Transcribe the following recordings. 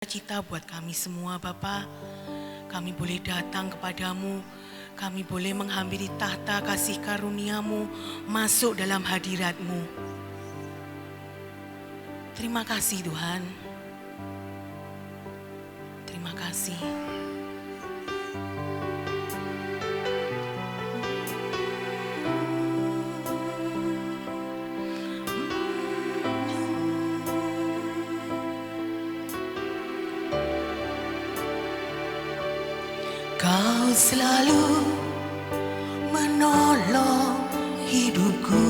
Cita buat kami semua Bapa, kami boleh datang kepadamu, kami boleh menghampiri tahta kasih karuniamu, masuk dalam hadiratmu. Terima kasih Tuhan, terima kasih. Kau selalu menolong hidupku,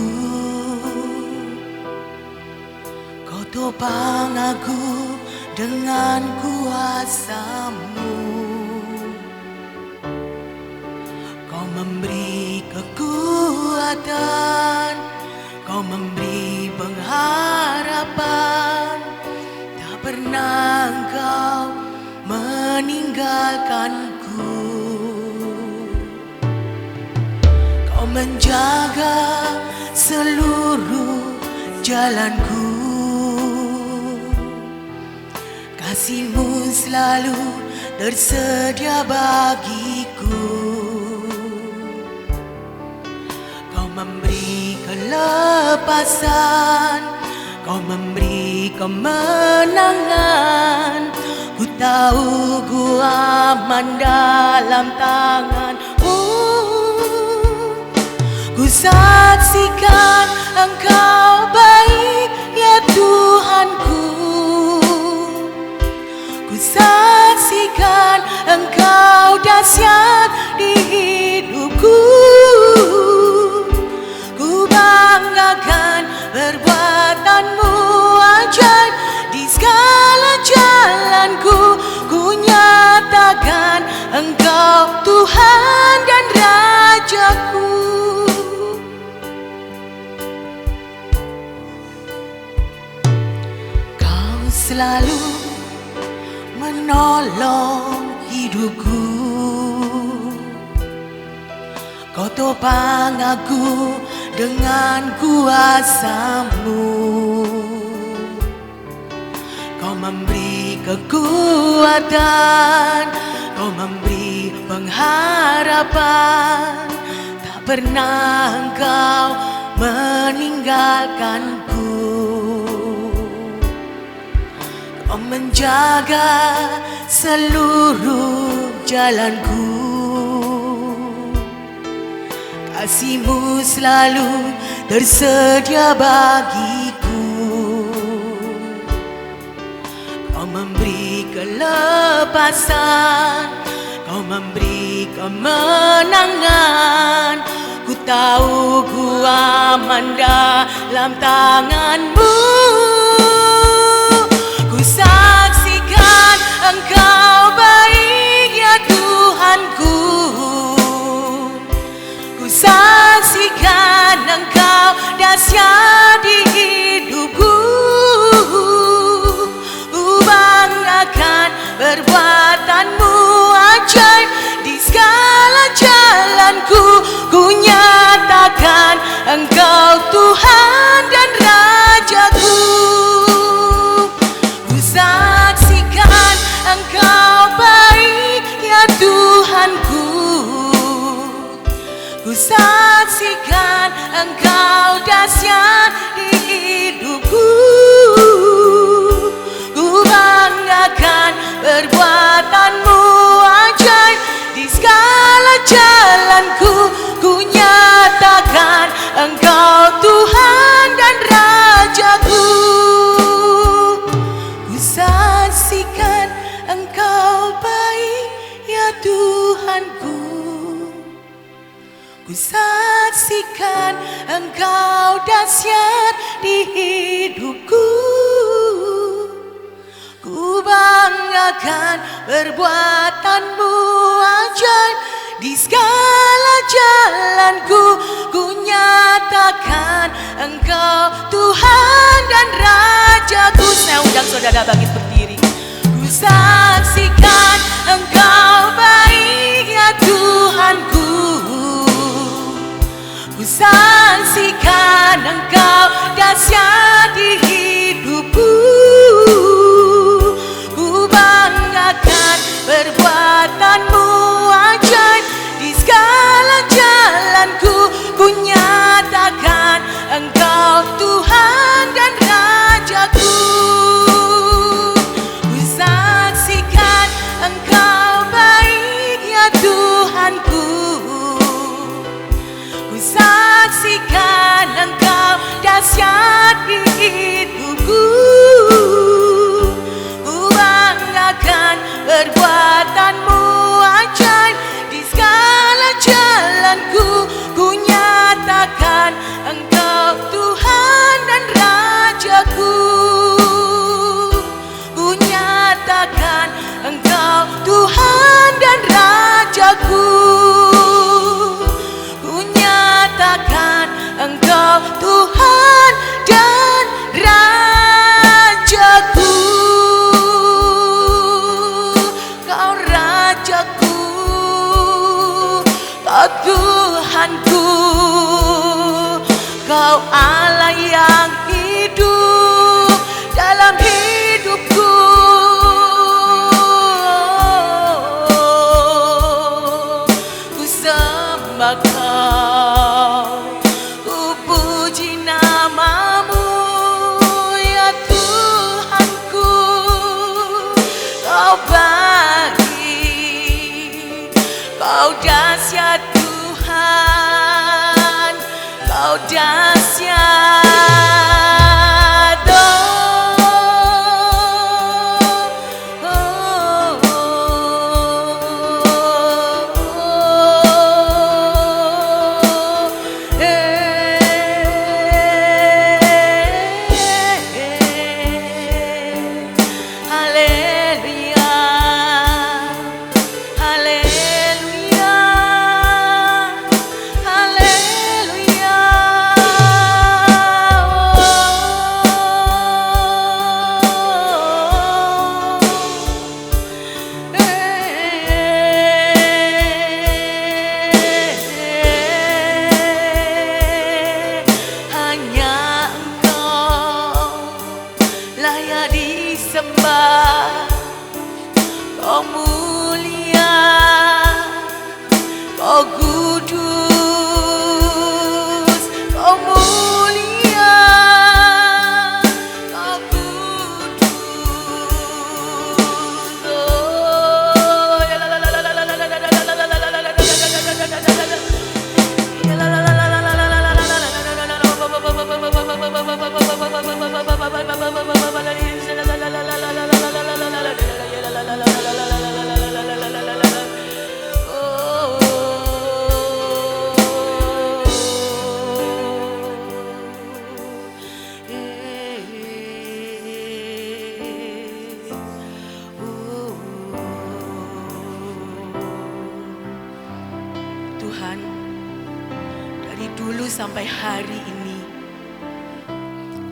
Kau topang aku dengan kuasa-Mu. Kau memberi kekuatan, Kau memberi pengharapan, tak pernah Engkau meninggalkanku. Kau menjaga seluruh jalanku, kasih-Mu selalu tersedia bagiku. Kau memberi kelepasan, Kau memberi kemenangan. Ku tahu ku aman dalam tangan-Mu. Ku saksikan Engkau baik ya Tuhanku. Ku saksikan Engkau dahsyat di hidupku. Ku banggakan perbuatan-Mu ajaib di segala jalanku. Ku nyatakan Engkau Tuhan dan Rajaku. Kau selalu menolong hidupku, Kau topang aku dengan kuasa-Mu. Kau memberi kekuatan, Kau memberi pengharapan, tak pernah Engkau meninggalkanku. Kau menjaga seluruh jalanku, kasih-Mu selalu tersedia bagiku. Kau memberi kelepasan, Kau memberi kemenangan. Ku tahu ku aman dalam tangan-Mu. Ku saksikan Engkau baik ya Tuhanku. Ku saksikan Engkau dahsyat di hidupku. Ku banggakan perbuatan-Mu ajaib di segala jalanku. Ku nyatakan Engkau Tuhan dan Rajaku. Ku saksikan Engkau baik ya Tuhanku. Ku saksikan Engkau dahsyat di hidupku. Ku banggakan perbuatan-Mu ajaib di segala jalanku. Ku nyatakan Engkau Tuhan dan Rajaku. Ku saksikan Engkau baik ya Tuhanku. Ku saksikan Engkau dahsyat di hidupku. Ku banggakan perbuatan-Mu ajaib di segala jalanku. Ku nyatakan Engkau Tuhan dan Rajaku. Saya undang saudara bangkit berdiri. Ku saksikan Engkau baik ya Tuhanku. Ku saksikan Engkau dahsyat di hidupku. Ku nyatakan perbuatanmu ajaib di segala jalanku. Ku nyatakan Engkau Tuhan dan Rajaku. Ku nyatakan Engkau Tuhan dan Rajaku. Ku nyatakan Engkau Tuhan dan Rajaku. Kau Rajaku, Kau Tuhanku, Kau Allah yang hidup dalam hidupku. Ku sembah Kau, ku puji namamu ya Tuhanku. Kau baik, Kau dahsyat Tuhan, Kau dahsyat. Haleluya, haleluya, haleluya. Hanya Engkau layak disembah. Kau mulia, Kau kudus, Kau mulia, Kau kudus. Oh, ya la la la la la la la la la la la la la la la. Tuhan, dari dulu sampai hari ini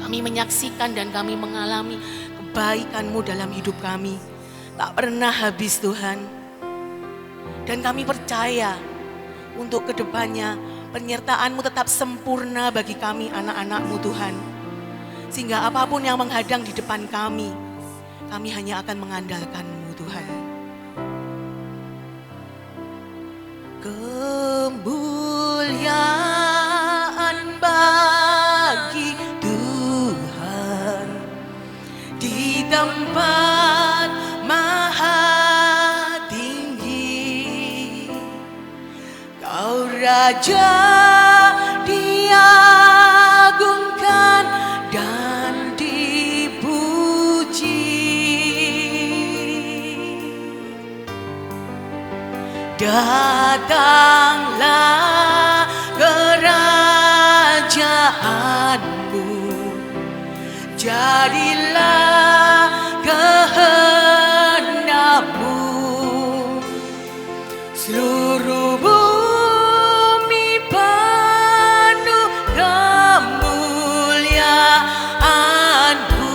kami menyaksikan dan kami mengalami kebaikan-Mu dalam hidup kami. Tak pernah habis Tuhan. Dan kami percaya untuk kedepannya penyertaan-Mu tetap sempurna bagi kami anak-anak-Mu Tuhan. Sehingga apapun yang menghadang di depan kami hanya akan mengandalkan-Mu Tuhan. Kemuliaan bagi Tuhan di tempat maha tinggi. Kau Raja diagungkan dan dipuji. Datanglah kerajaan-Mu, jadilah kehendak-Mu. Seluruh bumi penuh kemuliaan-Mu.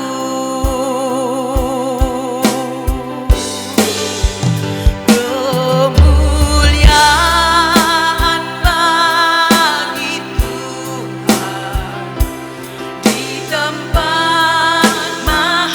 Kemuliaan bagi Tuhan di tempat maha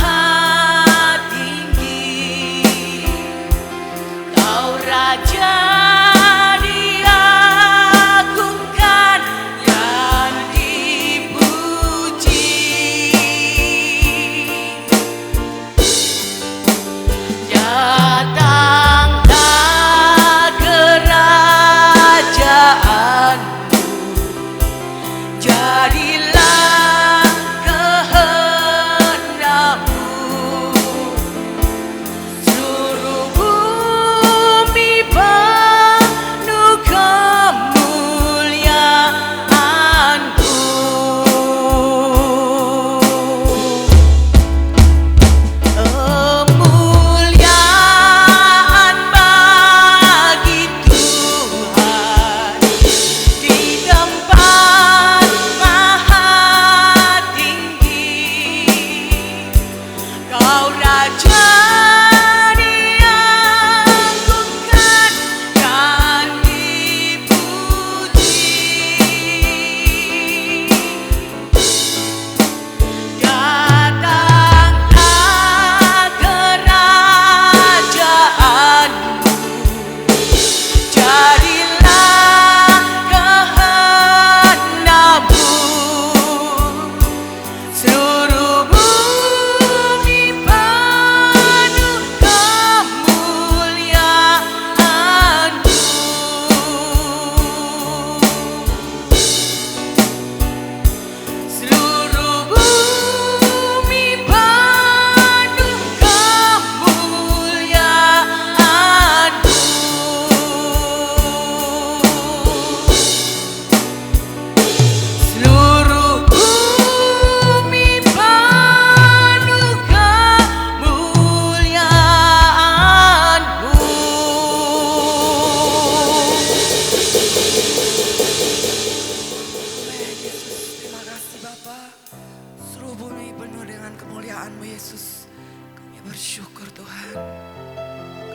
Tuhan.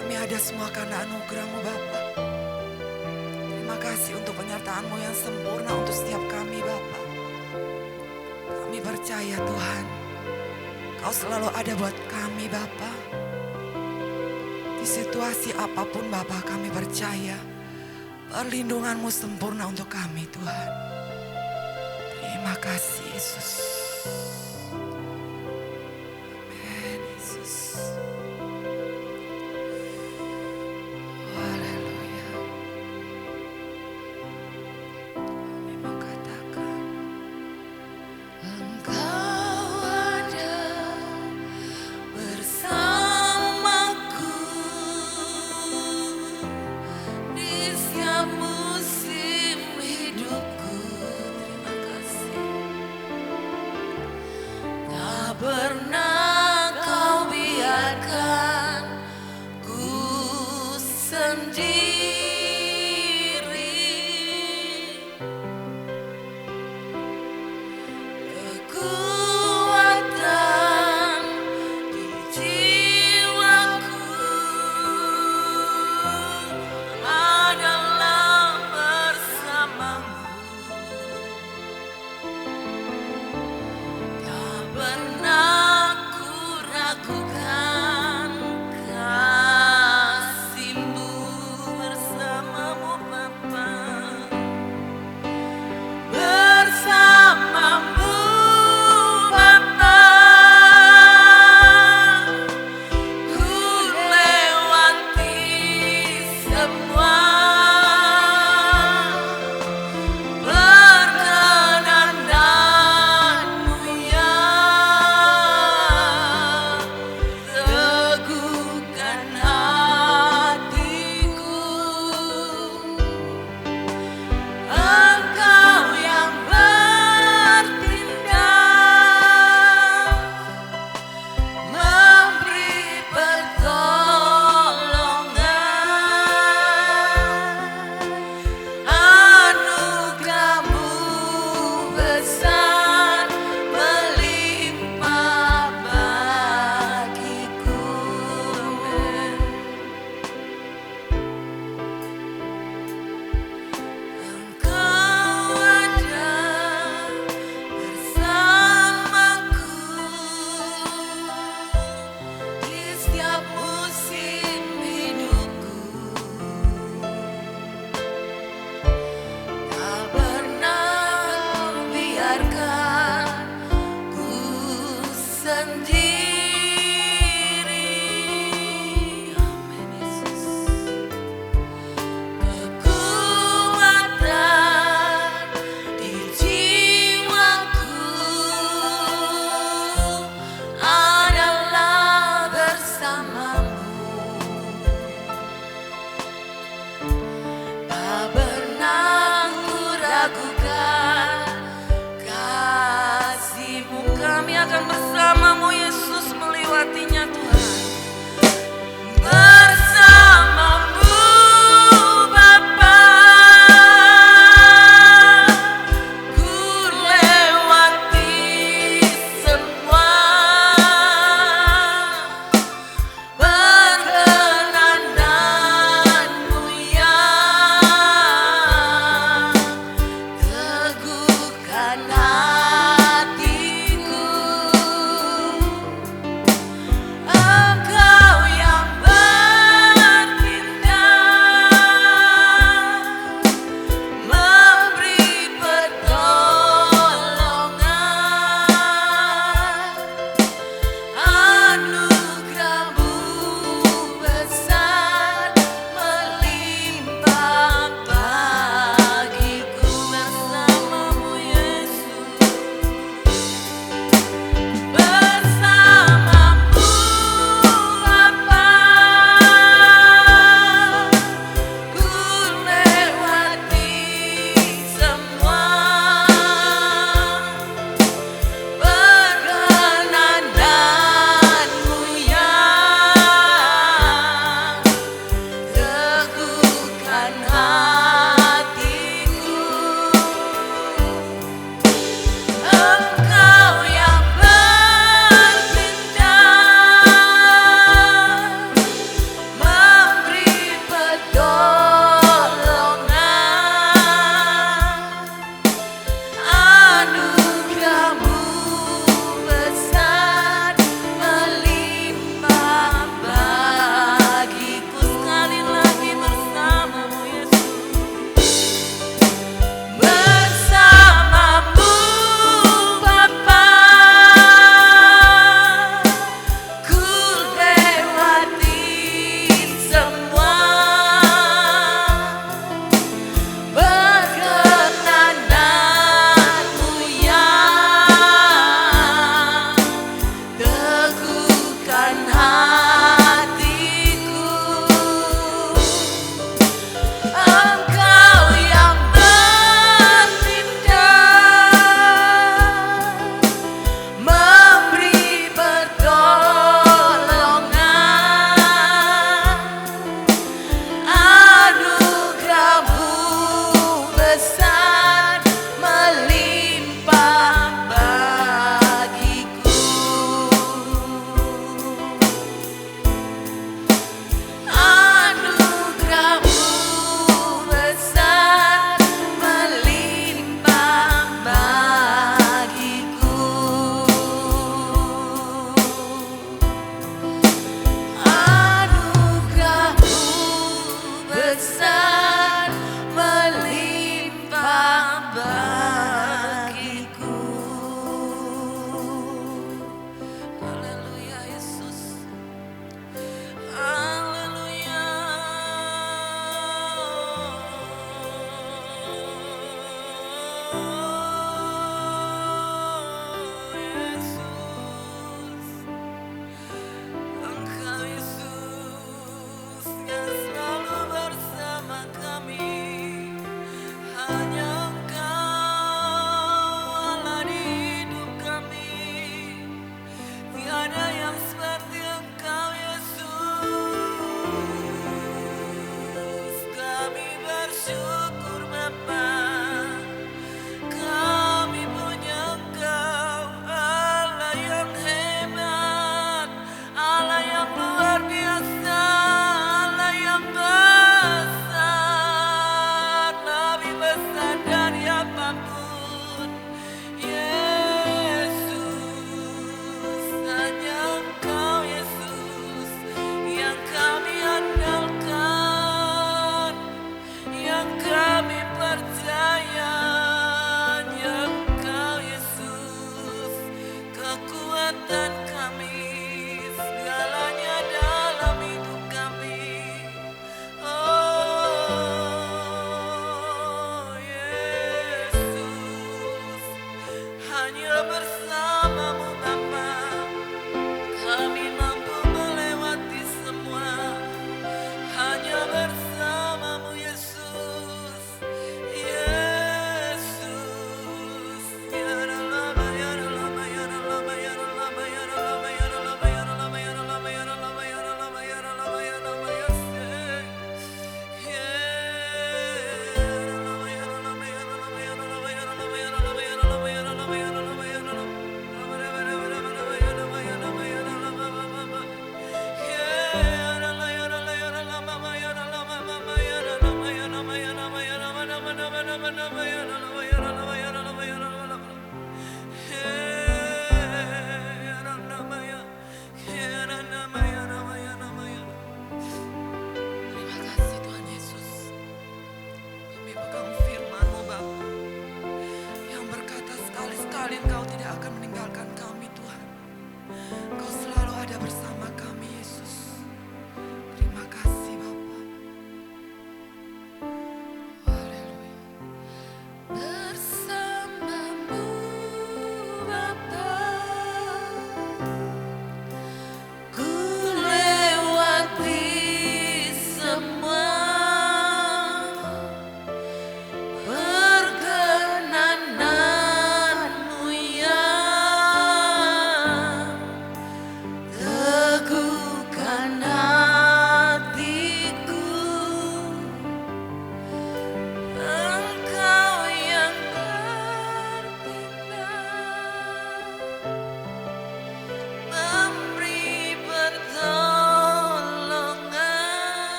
Kami ada semua karena anugerah-Mu Bapa. Terima kasih untuk penyertaan-Mu yang sempurna untuk setiap kami Bapa. Kami percaya Tuhan, Kau selalu ada buat kami Bapa. Di situasi apapun Bapa, kami percaya perlindungan-Mu sempurna untuk kami Tuhan. Terima kasih Yesus. Amin Yesus. Haleluya. Kami mau katakan, Engkau ada bersamaku di setiap musim hidupku. Terima kasih.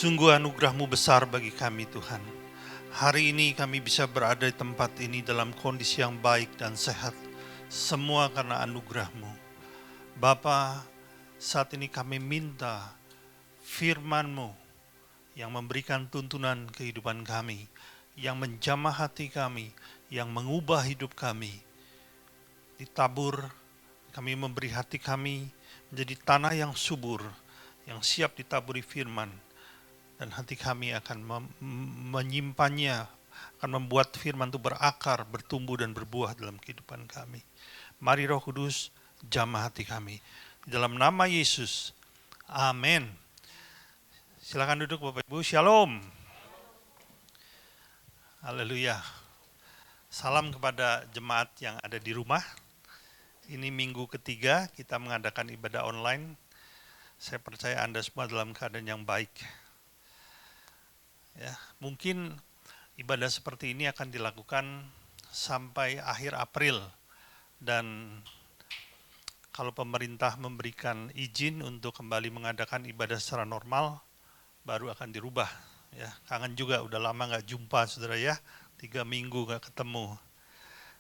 Sungguh anugerah-Mu besar bagi kami Tuhan. Hari ini kami bisa berada di tempat ini dalam kondisi yang baik dan sehat. Semua karena anugerah-Mu. Bapa, saat ini kami minta firman-Mu yang memberikan tuntunan kehidupan kami, yang menjamah hati kami, yang mengubah hidup kami. Ditabur, kami memberi hati kami menjadi tanah yang subur, yang siap ditaburi firman. Dan hati kami akan menyimpannya, akan membuat firman itu berakar, bertumbuh dan berbuah dalam kehidupan kami. Mari Roh Kudus, jamah hati kami. Dalam nama Yesus, amin. Silakan duduk Bapak Ibu, Shalom. Haleluya. Salam kepada jemaat yang ada di rumah. Ini minggu ketiga kita mengadakan ibadah online. Saya percaya Anda semua dalam keadaan yang baik. Ya, mungkin ibadah seperti ini akan dilakukan sampai akhir April, dan kalau pemerintah memberikan izin untuk kembali mengadakan ibadah secara normal, baru akan dirubah. Ya, kangen juga, udah lama nggak jumpa saudara ya, 3 minggu nggak ketemu.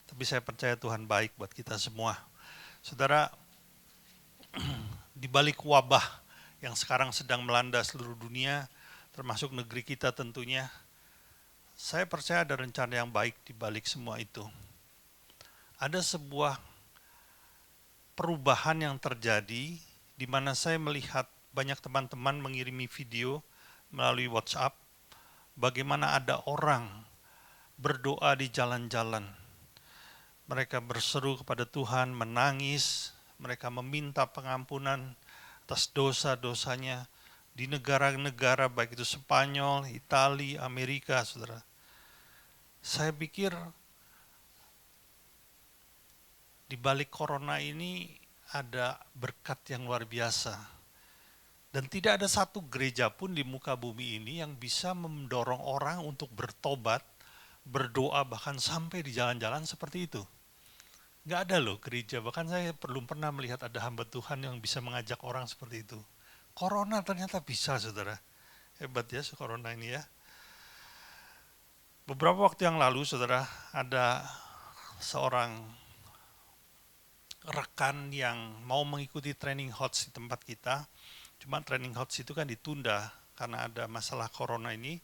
Tapi saya percaya Tuhan baik buat kita semua. Saudara, di balik wabah yang sekarang sedang melanda seluruh dunia, termasuk negeri kita tentunya, saya percaya ada rencana yang baik di balik semua itu. Ada sebuah perubahan yang terjadi di mana saya melihat banyak teman-teman mengirimi video melalui WhatsApp, bagaimana ada orang berdoa di jalan-jalan. Mereka berseru kepada Tuhan, menangis, mereka meminta pengampunan atas dosa-dosanya, di negara-negara baik itu Spanyol, Italia, Amerika, saudara. Saya pikir di balik corona ini ada berkat yang luar biasa. Dan tidak ada satu gereja pun di muka bumi ini yang bisa mendorong orang untuk bertobat, berdoa, bahkan sampai di jalan-jalan seperti itu. Nggak ada loh gereja, bahkan saya belum pernah melihat ada hamba Tuhan yang bisa mengajak orang seperti itu. Corona ternyata bisa, saudara. Hebat ya corona ini ya. Beberapa waktu yang lalu, saudara, ada seorang rekan yang mau mengikuti training HOTS di tempat kita. Cuma training HOTS itu kan ditunda karena ada masalah corona ini.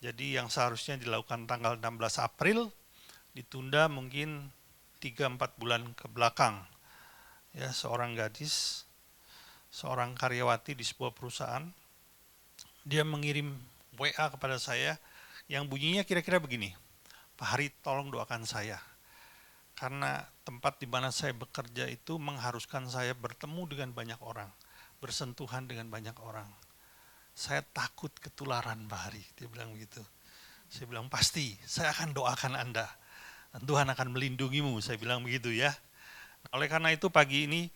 Jadi yang seharusnya dilakukan tanggal 16 April, ditunda mungkin 3-4 bulan ke belakang. Ya, seorang gadis, seorang karyawati di sebuah perusahaan, dia mengirim WA kepada saya yang bunyinya kira-kira begini, Pak Hari tolong doakan saya, karena tempat di mana saya bekerja itu mengharuskan saya bertemu dengan banyak orang, bersentuhan dengan banyak orang. Saya takut ketularan Pak Hari, dia bilang begitu. Saya bilang pasti, saya akan doakan Anda, dan Tuhan akan melindungimu, saya bilang begitu ya. Oleh karena itu pagi ini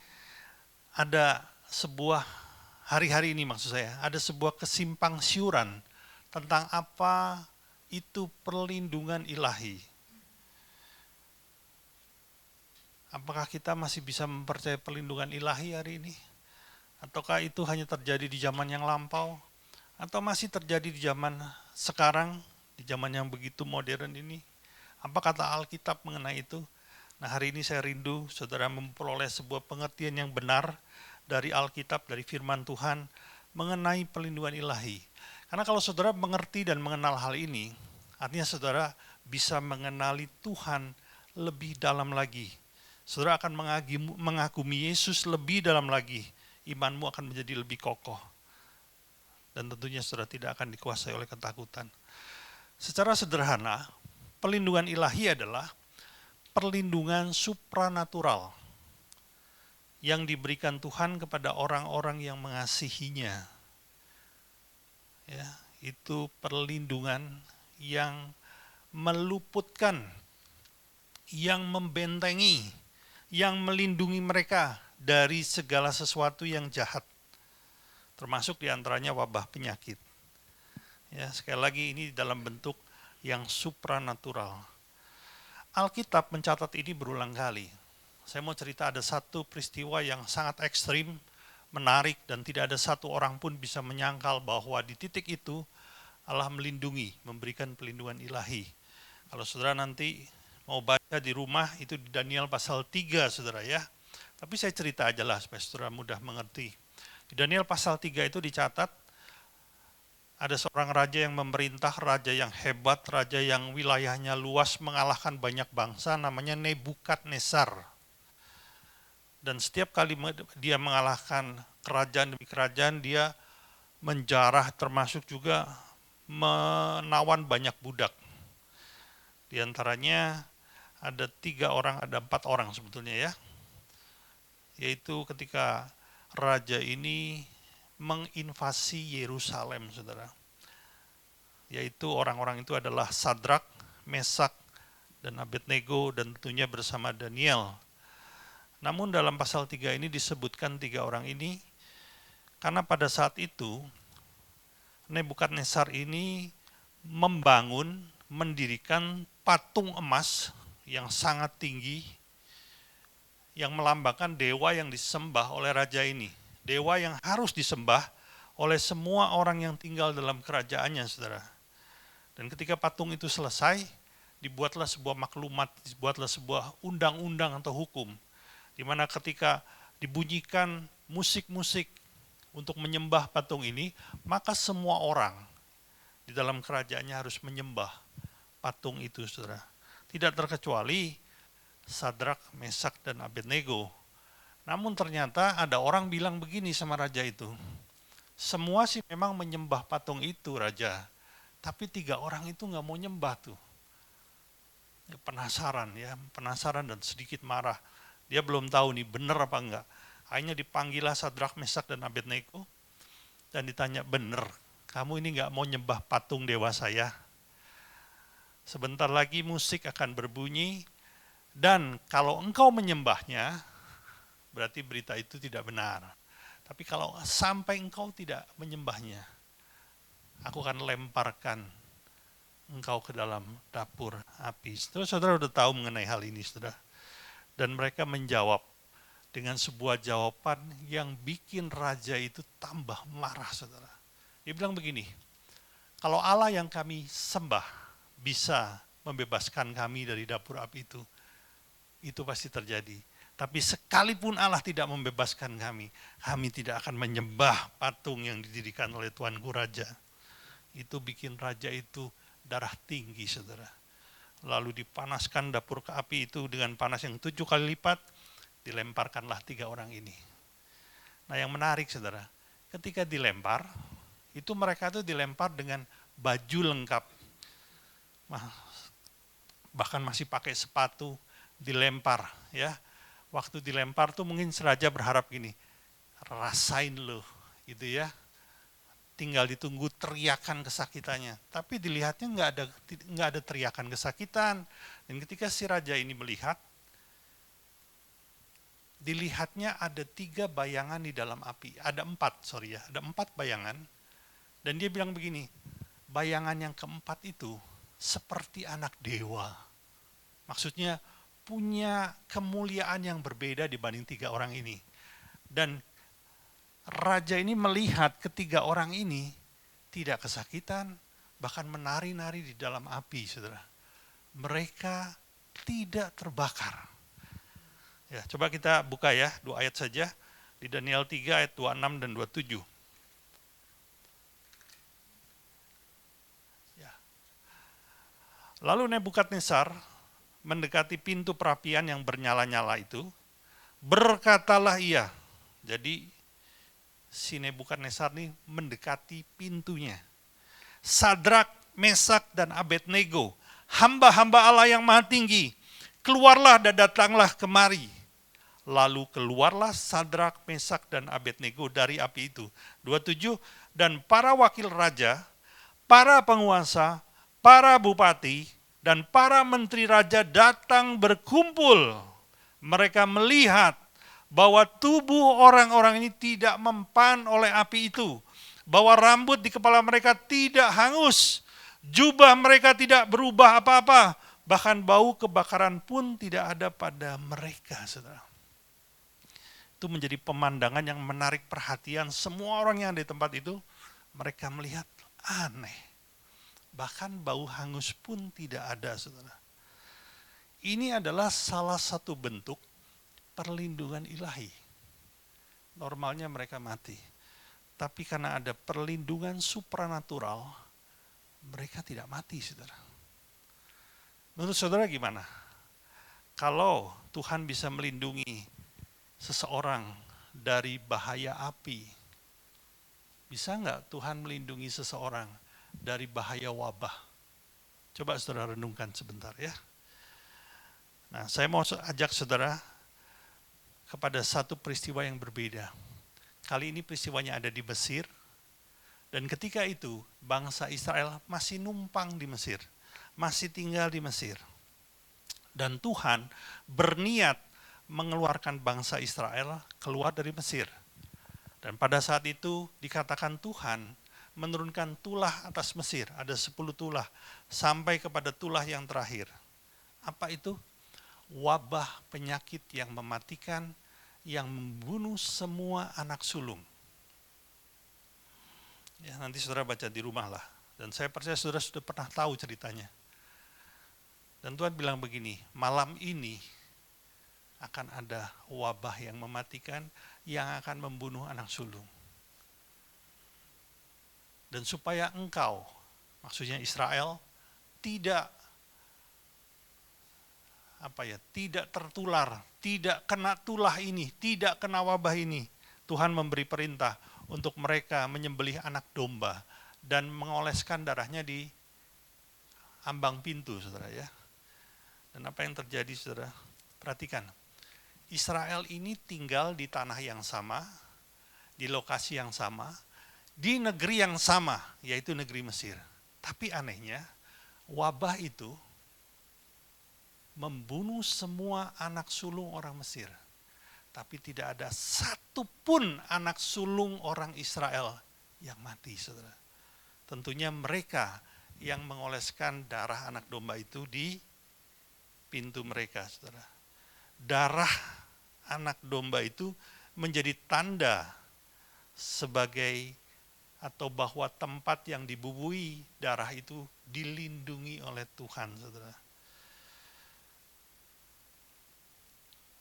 ada sebuah hari-hari ini maksud saya, ada sebuah kesimpang siuran tentang apa itu perlindungan ilahi. Apakah kita masih bisa mempercayai perlindungan ilahi hari ini? Ataukah itu hanya terjadi di zaman yang lampau? Atau masih terjadi di zaman sekarang, di zaman yang begitu modern ini? Apa kata Alkitab mengenai itu? Nah, hari ini saya rindu saudara memperoleh sebuah pengertian yang benar dari Alkitab, dari firman Tuhan mengenai perlindungan ilahi. Karena kalau saudara mengerti dan mengenal hal ini, artinya saudara bisa mengenali Tuhan lebih dalam lagi. Saudara akan mengagumi Yesus lebih dalam lagi. Imanmu akan menjadi lebih kokoh. Dan tentunya saudara tidak akan dikuasai oleh ketakutan. Secara sederhana, perlindungan ilahi adalah perlindungan supranatural yang diberikan Tuhan kepada orang-orang yang mengasihinya. Ya, itu perlindungan yang meluputkan, yang membentengi, yang melindungi mereka dari segala sesuatu yang jahat, termasuk diantaranya wabah penyakit. Ya, sekali lagi ini dalam bentuk yang supranatural. Alkitab mencatat ini berulang kali. Saya mau cerita ada satu peristiwa yang sangat ekstrim, menarik dan tidak ada satu orang pun bisa menyangkal bahwa di titik itu Allah melindungi, memberikan pelindungan ilahi. Kalau saudara nanti mau baca di rumah itu di Daniel pasal 3 saudara ya. Tapi saya cerita aja lah supaya saudara mudah mengerti. Di Daniel pasal 3 itu dicatat ada seorang raja yang memerintah, raja yang hebat, raja yang wilayahnya luas mengalahkan banyak bangsa, namanya Nebukadnezar. Dan setiap kali dia mengalahkan kerajaan demi kerajaan, dia menjarah termasuk juga menawan banyak budak. Di antaranya ada 3 orang, ada 4 orang sebetulnya ya. Yaitu ketika raja ini menginvasi Yerusalem, saudara. Yaitu orang-orang itu adalah Sadrak, Mesak, dan Abednego, dan tentunya bersama Daniel. Namun dalam pasal 3 ini disebutkan 3 orang ini, karena pada saat itu Nebukadnezar ini mendirikan patung emas yang sangat tinggi, yang melambangkan dewa yang disembah oleh raja ini. Dewa yang harus disembah oleh semua orang yang tinggal dalam kerajaannya, saudara. Dan ketika patung itu selesai, dibuatlah sebuah maklumat, dibuatlah sebuah undang-undang atau hukum, di mana ketika dibunyikan musik-musik untuk menyembah patung ini, maka semua orang di dalam kerajaannya harus menyembah patung itu, saudara. Tidak terkecuali Sadrak, Mesak, dan Abednego. Namun ternyata ada orang bilang begini sama raja itu, semua sih memang menyembah patung itu, raja, tapi 3 orang itu nggak mau nyembah tuh. Penasaran dan sedikit marah. Dia belum tahu nih benar apa enggak. Akhirnya dipanggillah Sadrak, Mesak, dan Abednego dan ditanya, benar kamu ini enggak mau nyembah patung dewa saya? Sebentar lagi musik akan berbunyi dan kalau engkau menyembahnya berarti berita itu tidak benar. Tapi kalau sampai engkau tidak menyembahnya, aku akan lemparkan engkau ke dalam dapur api. Saudara udah tahu mengenai hal ini, saudara. Dan mereka menjawab dengan sebuah jawaban yang bikin raja itu tambah marah, saudara. Dia bilang begini, kalau Allah yang kami sembah bisa membebaskan kami dari dapur api itu pasti terjadi. Tapi sekalipun Allah tidak membebaskan kami tidak akan menyembah patung yang didirikan oleh Tuanku Raja. Itu bikin raja itu darah tinggi, saudara. Lalu dipanaskan dapur ke api itu dengan panas yang 7 kali lipat, dilemparkanlah 3 orang ini. Nah yang menarik, saudara, ketika dilempar, itu mereka itu dilempar dengan baju lengkap. Bahkan masih pakai sepatu, dilempar ya. Waktu dilempar tuh mungkin raja berharap gini, rasain loh gitu ya. Tinggal ditunggu teriakan kesakitannya. Tapi dilihatnya nggak ada teriakan kesakitan. Dan ketika si raja ini melihat, dilihatnya ada 3 bayangan di dalam api. Ada 4 bayangan. Dan dia bilang begini, bayangan yang keempat itu seperti anak dewa. Maksudnya punya kemuliaan yang berbeda dibanding 3 orang ini. Dan raja ini melihat ketiga orang ini tidak kesakitan, bahkan menari-nari di dalam api, saudara. Mereka tidak terbakar. Ya, coba kita buka ya, 2 ayat saja. Di Daniel 3 ayat 26 dan 27. Ya. Lalu Nebukadnezar mendekati pintu perapian yang bernyala-nyala itu, berkatalah ia. Jadi si Nebukadnezar ini mendekati pintunya. Sadrak, Mesak, dan Abednego, hamba-hamba Allah yang maha tinggi, keluarlah dan datanglah kemari. Lalu keluarlah Sadrak, Mesak, dan Abednego dari api itu. 27, dan para wakil raja, para penguasa, para bupati, dan para menteri raja datang berkumpul. Mereka melihat bahwa tubuh orang-orang ini tidak mempan oleh api itu, bahwa rambut di kepala mereka tidak hangus, jubah mereka tidak berubah apa-apa, bahkan bau kebakaran pun tidak ada pada mereka, saudara. itu menjadi pemandangan yang menarik perhatian semua orang yang ada di tempat itu. Mereka melihat aneh. Bahkan bau hangus pun tidak ada, saudara. Ini adalah salah satu bentuk perlindungan ilahi. Normalnya mereka mati. Tapi karena ada perlindungan supranatural, mereka tidak mati, saudara. Menurut saudara gimana? Kalau Tuhan bisa melindungi seseorang dari bahaya api, bisa nggak Tuhan melindungi seseorang dari bahaya wabah? Coba saudara renungkan sebentar ya. Nah, saya mau ajak saudara kepada satu peristiwa yang berbeda. Kali ini peristiwanya ada di Mesir, dan ketika itu bangsa Israel masih numpang di Mesir, masih tinggal di Mesir. Dan Tuhan berniat mengeluarkan bangsa Israel keluar dari Mesir. Dan pada saat itu dikatakan Tuhan menurunkan tulah atas Mesir, ada 10 tulah, sampai kepada tulah yang terakhir. Apa itu? Wabah penyakit yang mematikan, yang membunuh semua anak sulung. Ya, nanti saudara baca di rumah lah. Dan saya percaya saudara sudah pernah tahu ceritanya. Dan Tuhan bilang begini, malam ini akan ada wabah yang mematikan, yang akan membunuh anak sulung. Dan supaya engkau, maksudnya Israel, tidak tertular, tidak kena tulah ini, tidak kena wabah ini. Tuhan memberi perintah untuk mereka menyembelih anak domba dan mengoleskan darahnya di ambang pintu, saudara ya. Dan apa yang terjadi, saudara? Perhatikan, Israel ini tinggal di tanah yang sama, di lokasi yang sama, di negeri yang sama, yaitu negeri Mesir. Tapi anehnya, wabah itu membunuh semua anak sulung orang Mesir. Tapi tidak ada satupun anak sulung orang Israel yang mati, saudara. Tentunya mereka yang mengoleskan darah anak domba itu di pintu mereka, saudara. Darah anak domba itu menjadi tanda sebagai atau bahwa tempat yang dibubui darah itu dilindungi oleh Tuhan, saudara.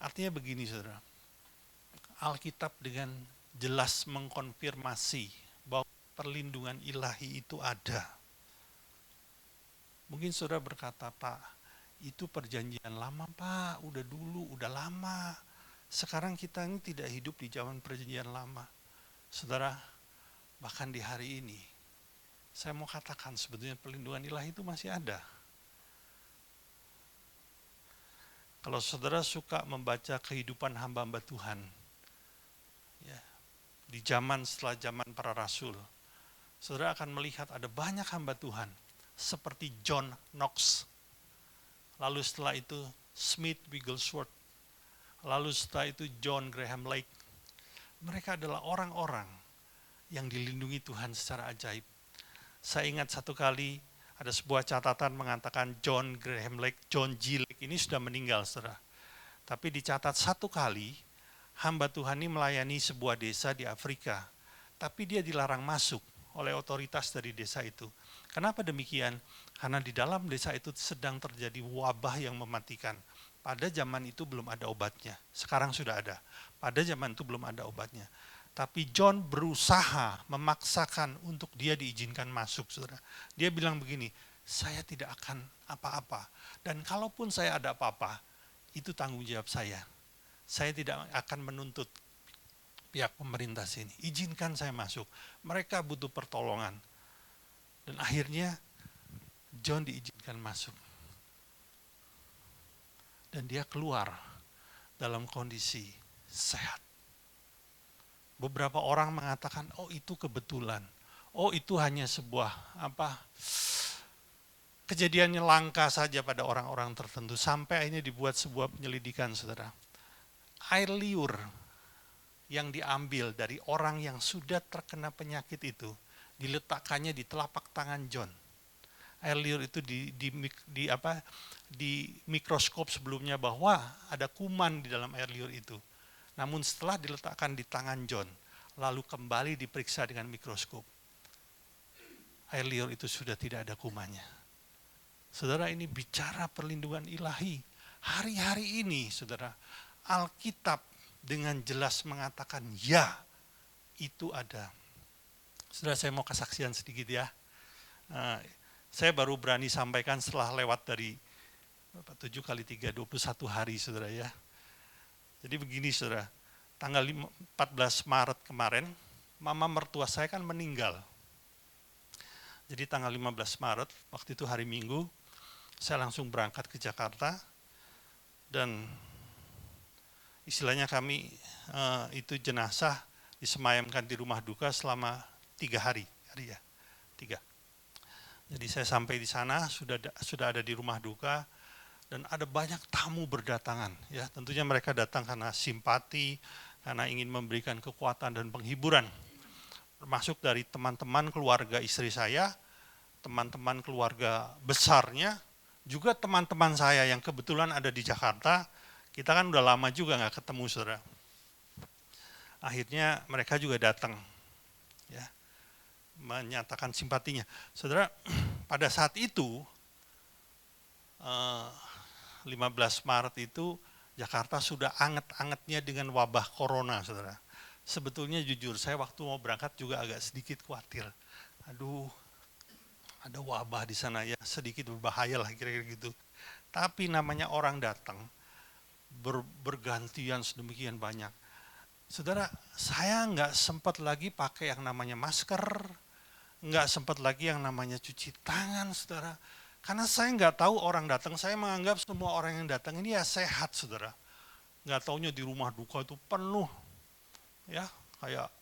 Artinya begini, saudara. Alkitab dengan jelas mengkonfirmasi bahwa perlindungan ilahi itu ada. Mungkin saudara berkata, Pak, itu perjanjian lama, Pak, udah dulu, udah lama. Sekarang kita ini tidak hidup di zaman perjanjian lama. Saudara, bahkan di hari ini, saya mau katakan sebetulnya perlindungan ilahi itu masih ada. Kalau saudara suka membaca kehidupan hamba-hamba Tuhan, ya, di zaman setelah zaman para rasul, saudara akan melihat ada banyak hamba Tuhan, seperti John Knox, lalu setelah itu Smith Wigglesworth, lalu setelah itu John Graham Lake. Mereka adalah orang-orang yang dilindungi Tuhan secara ajaib. Saya ingat satu kali ada sebuah catatan mengatakan John Graham Lake, John G. Lake ini sudah meninggal, saudara. Tapi dicatat satu kali, hamba Tuhan ini melayani sebuah desa di Afrika. Tapi dia dilarang masuk oleh otoritas dari desa itu. Kenapa demikian? Karena di dalam desa itu sedang terjadi wabah yang mematikan. Pada zaman itu belum ada obatnya, sekarang sudah ada. Pada zaman itu belum ada obatnya. Tapi John berusaha memaksakan untuk dia diizinkan masuk, saudara. Dia bilang begini, saya tidak akan apa-apa. Dan kalaupun saya ada apa-apa, itu tanggung jawab saya. Saya tidak akan menuntut pihak pemerintah sini. Izinkan saya masuk. Mereka butuh pertolongan. Dan akhirnya John diizinkan masuk. Dan dia keluar dalam kondisi sehat. Beberapa orang mengatakan, oh itu kebetulan. Oh itu hanya sebuah kejadiannya langka saja pada orang-orang tertentu. Sampai akhirnya dibuat sebuah penyelidikan, saudara. Air liur yang diambil dari orang yang sudah terkena penyakit itu, diletakkannya di telapak tangan John. Air liur itu di mikroskop sebelumnya bahwa ada kuman di dalam air liur itu. Namun setelah diletakkan di tangan John, lalu kembali diperiksa dengan mikroskop, air liur itu sudah tidak ada kumannya. Saudara, ini bicara perlindungan ilahi. Hari-hari ini, saudara, Alkitab dengan jelas mengatakan ya, itu ada. Saudara, saya mau kesaksian sedikit ya. Saya baru berani sampaikan setelah lewat dari 7 kali 3, 21 hari, saudara ya. Jadi begini, saudara, tanggal 14 Maret kemarin, mama mertua saya kan meninggal. Jadi tanggal 15 Maret, waktu itu hari Minggu, saya langsung berangkat ke Jakarta, dan istilahnya kami itu jenazah disemayamkan di rumah duka selama 3 hari ya, 3. Jadi saya sampai di sana, sudah ada di rumah duka, dan ada banyak tamu berdatangan. Ya, tentunya mereka datang karena simpati, karena ingin memberikan kekuatan dan penghiburan. Termasuk dari teman-teman keluarga istri saya, teman-teman keluarga besarnya, juga teman-teman saya yang kebetulan ada di Jakarta. Kita kan udah lama juga nggak ketemu, saudara. Akhirnya mereka juga datang, ya, menyatakan simpatinya. Saudara, pada saat itu 15 Maret itu Jakarta sudah anget-angetnya dengan wabah corona, saudara. Sebetulnya jujur saya waktu mau berangkat juga agak sedikit khawatir. Aduh, ada wabah di sana ya, sedikit berbahaya lah kira-kira gitu. Tapi namanya orang datang bergantian sedemikian banyak. Saudara, saya nggak sempat lagi pakai yang namanya masker, nggak sempat lagi yang namanya cuci tangan, saudara. Karena saya nggak tahu orang datang, saya menganggap semua orang yang datang ini ya sehat, saudara. Nggak taunya di rumah duka itu penuh, ya kayak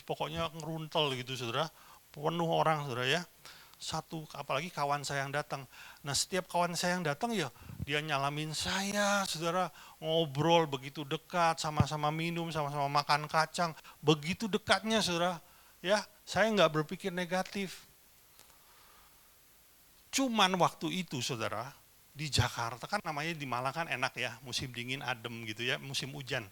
pokoknya ngeruntel gitu, saudara. Penuh orang, saudara ya. Satu, apalagi kawan saya yang datang. Nah, setiap kawan saya yang datang ya dia nyalamin saya, saudara, ngobrol begitu dekat, sama-sama minum, sama-sama makan kacang, begitu dekatnya, saudara. Ya, saya nggak berpikir negatif. Cuman waktu itu, saudara, di Jakarta kan namanya di Malang kan enak ya, musim dingin adem gitu ya, musim hujan.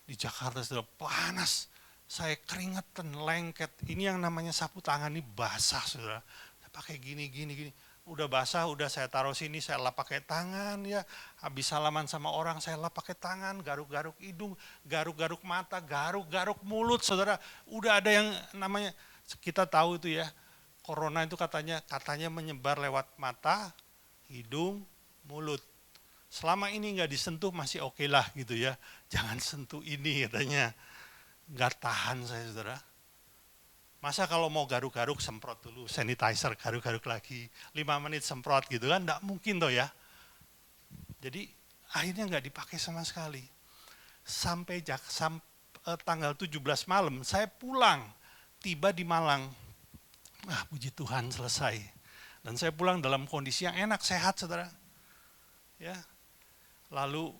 Di Jakarta sudah panas, saya keringetan, lengket. Ini yang namanya sapu tangan ini basah, saudara. Saya pakai gini. Udah basah, udah saya taruh sini, saya lap pakai tangan ya. Habis salaman sama orang, saya lap pakai tangan, garuk-garuk hidung, garuk-garuk mata, garuk-garuk mulut, saudara. Udah ada yang namanya, kita tahu itu ya, corona itu katanya menyebar lewat mata, hidung, mulut. Selama ini nggak disentuh masih oke lah gitu ya. Jangan sentuh ini katanya. Nggak tahan saya, saudara. Masa kalau mau garuk-garuk semprot dulu, sanitizer, garuk-garuk lagi, 5 menit semprot gitu kan, nggak mungkin toh ya. Jadi akhirnya nggak dipakai sama sekali. Sampai tanggal 17 malam, saya pulang, tiba di Malang. Puji Tuhan selesai. Dan saya pulang dalam kondisi yang enak, sehat, saudara. Ya. Lalu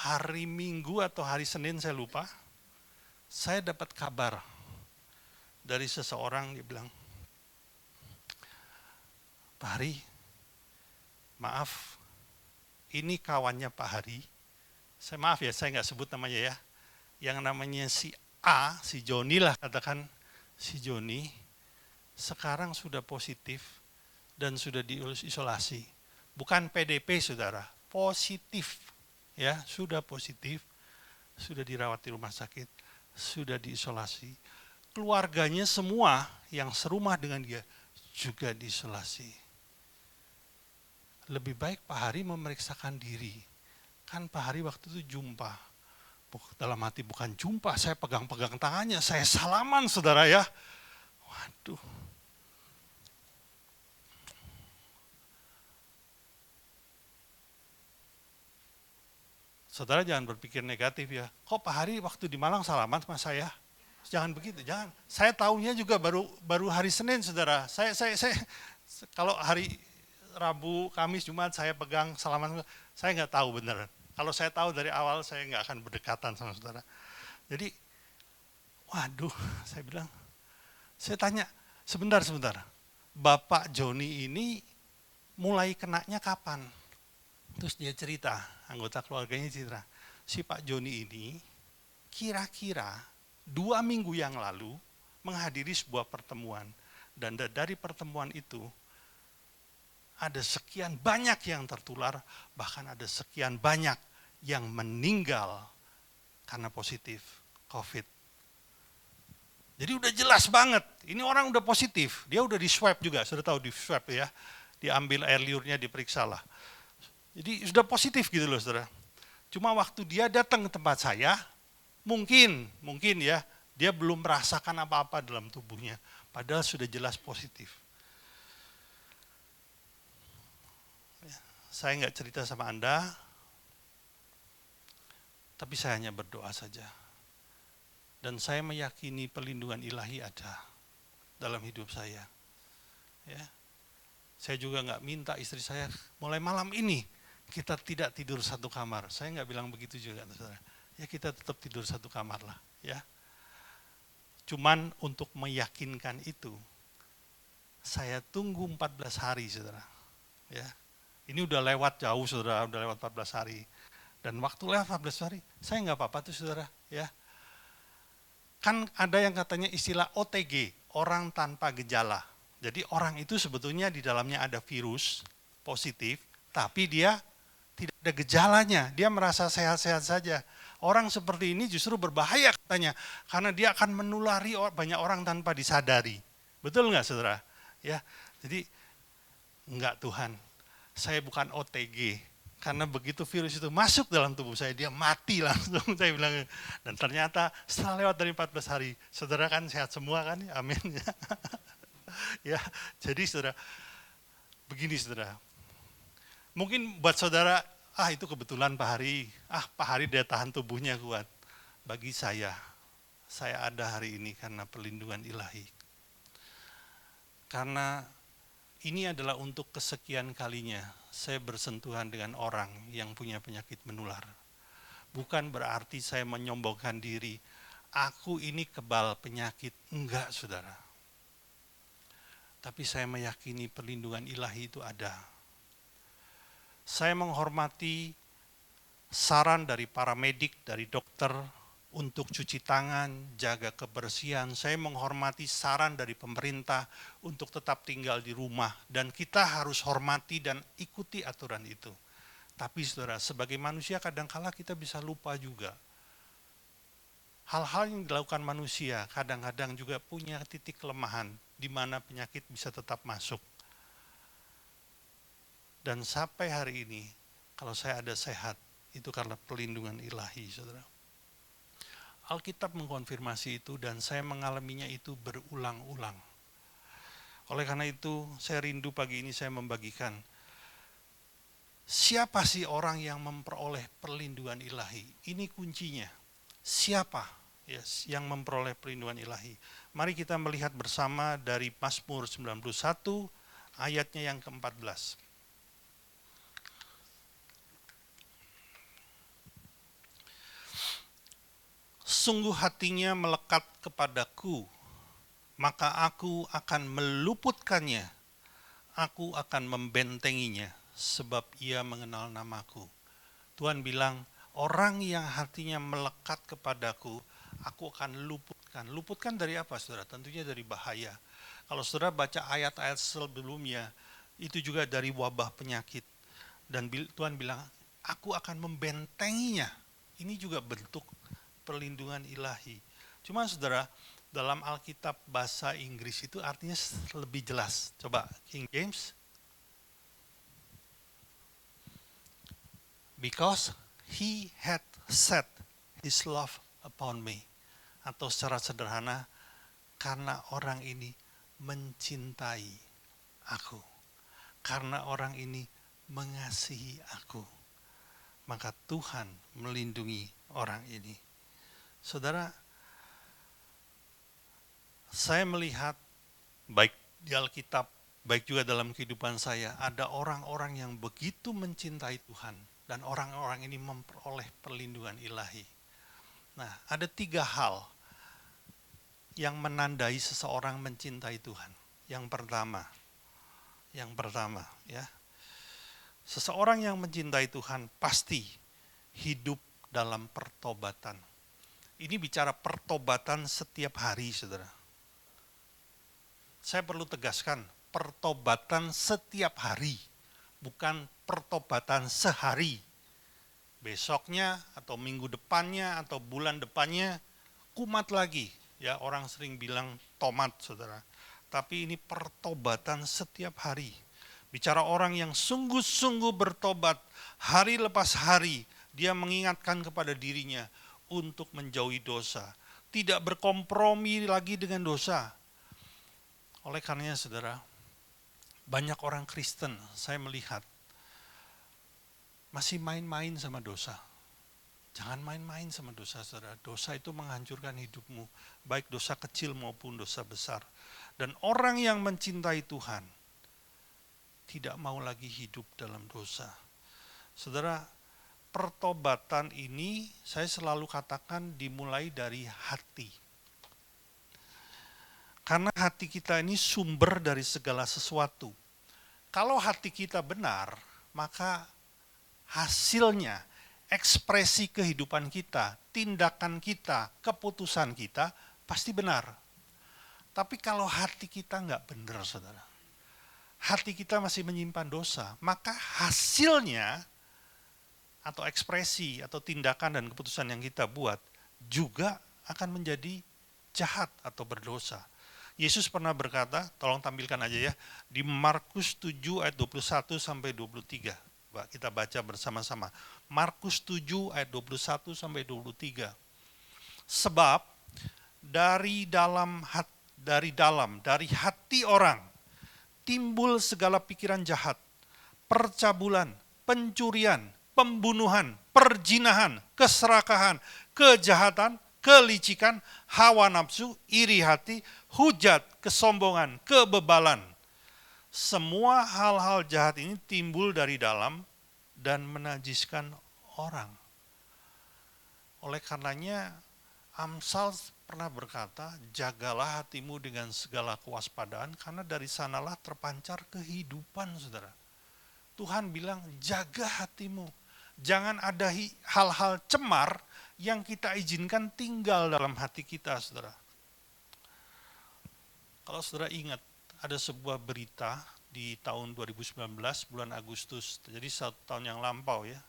hari Minggu atau hari Senin saya lupa, saya dapat kabar dari seseorang, dia bilang, Pak Hari, maaf, ini kawannya Pak Hari. Maaf ya, saya nggak sebut namanya ya. Yang namanya si A, si Joni lah katakan, si Joni sekarang sudah positif dan sudah diisolasi. Bukan PDP, saudara, positif. Ya, sudah positif, sudah dirawat di rumah sakit, sudah diisolasi. Keluarganya semua yang serumah dengan dia juga diisolasi. Lebih baik Pak Hari memeriksakan diri. Kan Pak Hari waktu itu jumpa. Dalam hati bukan jumpa, saya pegang-pegang tangannya, saya salaman, saudara ya. Waduh. Saudara jangan berpikir negatif ya. Kok Pak Hari waktu di Malang salaman sama saya? Jangan begitu, jangan. Saya tahunya juga baru hari Senin, saudara. Saya kalau hari Rabu, Kamis, Jumat saya pegang salaman, saya nggak tahu beneran. Kalau saya tahu dari awal saya nggak akan berdekatan sama saudara. Jadi, waduh, saya bilang, saya tanya, sebentar. Bapak Joni ini mulai kenanya kapan? Terus dia cerita, anggota keluarganya cerita. si Pak Joni ini kira-kira 2 minggu yang lalu menghadiri sebuah pertemuan. Dan dari pertemuan itu ada sekian banyak yang tertular, bahkan ada sekian banyak yang meninggal karena positif COVID. Jadi udah jelas banget, ini orang udah positif, dia udah di swab juga, sudah tahu di swab ya, diambil air liurnya, diperiksa lah. Jadi sudah positif gitu loh saudara. Cuma waktu dia datang ke tempat saya, mungkin ya, dia belum merasakan apa-apa dalam tubuhnya, padahal sudah jelas positif. Saya nggak cerita sama Anda, tapi saya hanya berdoa saja. Dan saya meyakini perlindungan ilahi ada dalam hidup saya. Ya. Saya juga nggak minta istri saya mulai malam ini kita tidak tidur satu kamar. Saya nggak bilang begitu juga, saudara. Ya kita tetap tidur satu kamar lah. Ya. Cuman untuk meyakinkan itu, saya tunggu 14 hari, saudara. Ya. Ini udah lewat jauh, saudara, udah lewat 14 hari. Dan waktu lewat 14 hari, saya nggak apa-apa tuh, saudara. Ya. Kan ada yang katanya istilah OTG, orang tanpa gejala. Jadi orang itu sebetulnya di dalamnya ada virus positif, tapi dia tidak ada gejalanya, dia merasa sehat-sehat saja. Orang seperti ini justru berbahaya katanya, karena dia akan menulari banyak orang tanpa disadari. Betul nggak saudara? Ya, jadi enggak Tuhan, saya bukan OTG, karena begitu virus itu masuk dalam tubuh saya, dia mati langsung, saya bilang. Dan ternyata setelah lewat dari 14 hari, saudara kan sehat semua kan, amin. Ya, jadi saudara, begini saudara, mungkin buat saudara, itu kebetulan Pak Hari, Pak Hari daya tahan tubuhnya kuat. Bagi saya ada hari ini karena perlindungan ilahi. Karena ini adalah untuk kesekian kalinya saya bersentuhan dengan orang yang punya penyakit menular. Bukan berarti saya menyombongkan diri, aku ini kebal penyakit, enggak saudara. Tapi saya meyakini perlindungan ilahi itu ada. Saya menghormati saran dari para medik, dari dokter untuk cuci tangan, jaga kebersihan. Saya menghormati saran dari pemerintah untuk tetap tinggal di rumah. Dan kita harus hormati dan ikuti aturan itu. Tapi saudara, sebagai manusia kadang-kala kita bisa lupa juga. Hal-hal yang dilakukan manusia kadang-kadang juga punya titik kelemahan di mana penyakit bisa tetap masuk. Dan sampai hari ini, kalau saya ada sehat, itu karena perlindungan ilahi, saudara. Alkitab mengkonfirmasi itu dan saya mengalaminya itu berulang-ulang. Oleh karena itu, saya rindu pagi ini saya membagikan, siapa sih orang yang memperoleh perlindungan ilahi? Ini kuncinya. Siapa yang memperoleh perlindungan ilahi? Mari kita melihat bersama dari Mazmur 91 ayatnya yang ke-14. Sungguh hatinya melekat kepadaku, maka aku akan meluputkannya, aku akan membentenginya, sebab ia mengenal namaku. Tuhan bilang, orang yang hatinya melekat kepadaku, aku akan luputkan. Luputkan dari apa, saudara? Tentunya dari bahaya. Kalau saudara baca ayat-ayat sebelumnya, itu juga dari wabah penyakit. Dan Tuhan bilang, aku akan membentenginya. Ini juga bentuk perlindungan ilahi. Cuma saudara, dalam Alkitab bahasa Inggris itu artinya lebih jelas. Coba King James. Because he had set his love upon me. Atau secara sederhana, karena orang ini mencintai aku. Karena orang ini mengasihi aku. Maka Tuhan melindungi orang ini. Saudara, saya melihat baik di Alkitab, baik juga dalam kehidupan saya, ada orang-orang yang begitu mencintai Tuhan dan orang-orang ini memperoleh perlindungan ilahi. Nah, ada 3 hal yang menandai seseorang mencintai Tuhan. Yang pertama, ya. Seseorang yang mencintai Tuhan pasti hidup dalam pertobatan. Ini bicara pertobatan setiap hari, saudara. Saya perlu tegaskan, pertobatan setiap hari, bukan pertobatan sehari. Besoknya atau minggu depannya atau bulan depannya kumat lagi. Ya, orang sering bilang tomat, saudara. Tapi ini pertobatan setiap hari. Bicara orang yang sungguh-sungguh bertobat hari lepas hari, dia mengingatkan kepada dirinya untuk menjauhi dosa, tidak berkompromi lagi dengan dosa. Oleh karenanya, saudara, banyak orang Kristen saya melihat masih main-main sama dosa. Jangan main-main sama dosa, saudara. Dosa itu menghancurkan hidupmu, baik dosa kecil maupun dosa besar. Dan orang yang mencintai Tuhan tidak mau lagi hidup dalam dosa. Saudara, pertobatan ini saya selalu katakan dimulai dari hati. Karena hati kita ini sumber dari segala sesuatu. Kalau hati kita benar, maka hasilnya, ekspresi kehidupan kita, tindakan kita, keputusan kita pasti benar. Tapi kalau hati kita nggak benar, saudara, hati kita masih menyimpan dosa, maka hasilnya atau ekspresi atau tindakan dan keputusan yang kita buat juga akan menjadi jahat atau berdosa. Yesus pernah berkata, tolong tampilkan aja ya, di Markus 7 ayat 21 sampai 23. Kita baca bersama-sama. Markus 7 ayat 21 sampai 23. Sebab dari hati orang timbul segala pikiran jahat, percabulan, pencurian, pembunuhan, perzinahan, keserakahan, kejahatan, kelicikan, hawa nafsu, iri hati, hujat, kesombongan, kebebalan. Semua hal-hal jahat ini timbul dari dalam dan menajiskan orang. Oleh karenanya, Amsal pernah berkata, jagalah hatimu dengan segala kewaspadaan, karena dari sanalah terpancar kehidupan, saudara. Tuhan bilang, jaga hatimu. Jangan ada hal-hal cemar yang kita izinkan tinggal dalam hati kita, saudara. Kalau saudara ingat, ada sebuah berita di tahun 2019, bulan Agustus, jadi 1 tahun yang lampau ya.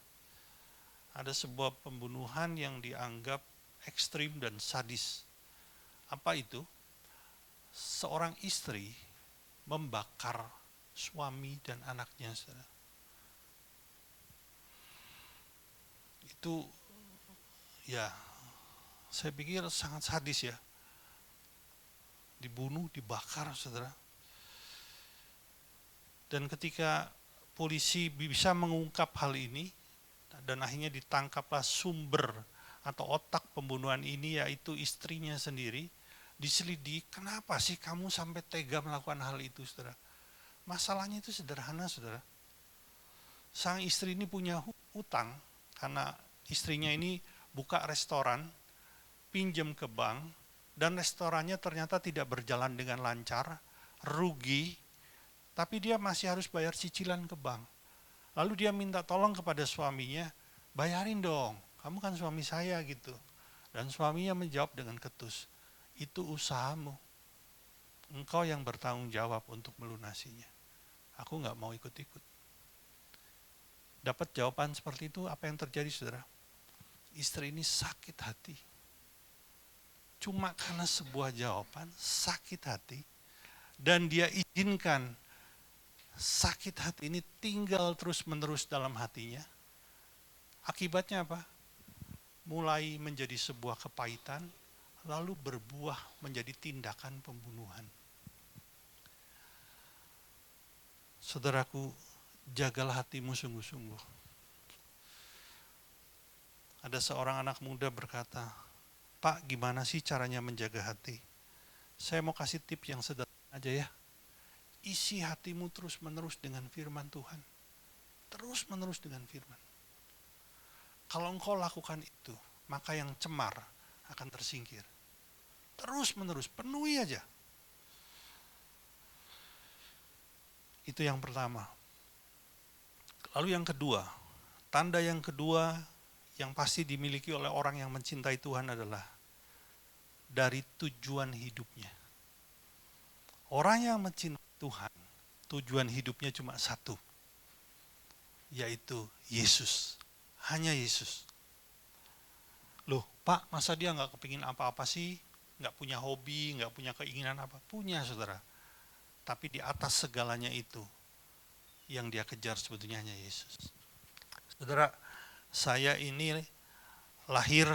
Ada sebuah pembunuhan yang dianggap ekstrim dan sadis. Apa itu? Seorang istri membakar suami dan anaknya, saudara. Itu ya, saya pikir sangat sadis ya. Dibunuh, dibakar, saudara. Dan ketika polisi bisa mengungkap hal ini, dan akhirnya ditangkaplah sumber atau otak pembunuhan ini, yaitu istrinya sendiri, diselidiki, kenapa sih kamu sampai tega melakukan hal itu, saudara? Masalahnya itu sederhana, saudara. Sang istri ini punya hutang, karena istrinya ini buka restoran, pinjam ke bank, dan restorannya ternyata tidak berjalan dengan lancar, rugi, tapi dia masih harus bayar cicilan ke bank. Lalu dia minta tolong kepada suaminya, bayarin dong, kamu kan suami saya gitu. Dan suaminya menjawab dengan ketus, itu usahamu, engkau yang bertanggung jawab untuk melunasinya. Aku nggak mau ikut-ikut. Dapat jawaban seperti itu, apa yang terjadi, saudara? Istri ini sakit hati. Cuma karena sebuah jawaban, sakit hati, dan dia izinkan sakit hati ini tinggal terus-menerus dalam hatinya. Akibatnya apa? Mulai menjadi sebuah kepahitan, lalu berbuah menjadi tindakan pembunuhan. Saudaraku, jagalah hatimu sungguh-sungguh. Ada seorang anak muda berkata, Pak, gimana sih caranya menjaga hati? Saya mau kasih tips yang sederhana aja ya. Isi hatimu terus-menerus dengan firman Tuhan. Terus-menerus dengan firman. Kalau engkau lakukan itu, maka yang cemar akan tersingkir. Terus-menerus, penuhi aja. Itu yang pertama. Lalu yang kedua, tanda yang kedua yang pasti dimiliki oleh orang yang mencintai Tuhan adalah dari tujuan hidupnya. Orang yang mencintai Tuhan, tujuan hidupnya cuma satu, yaitu Yesus. Hanya Yesus. Loh Pak, masa dia nggak kepingin apa-apa sih? Nggak punya hobi, nggak punya keinginan apa? Punya saudara. Tapi di atas segalanya itu, yang dia kejar sebetulnya hanya Yesus. Saudara, saya ini lahir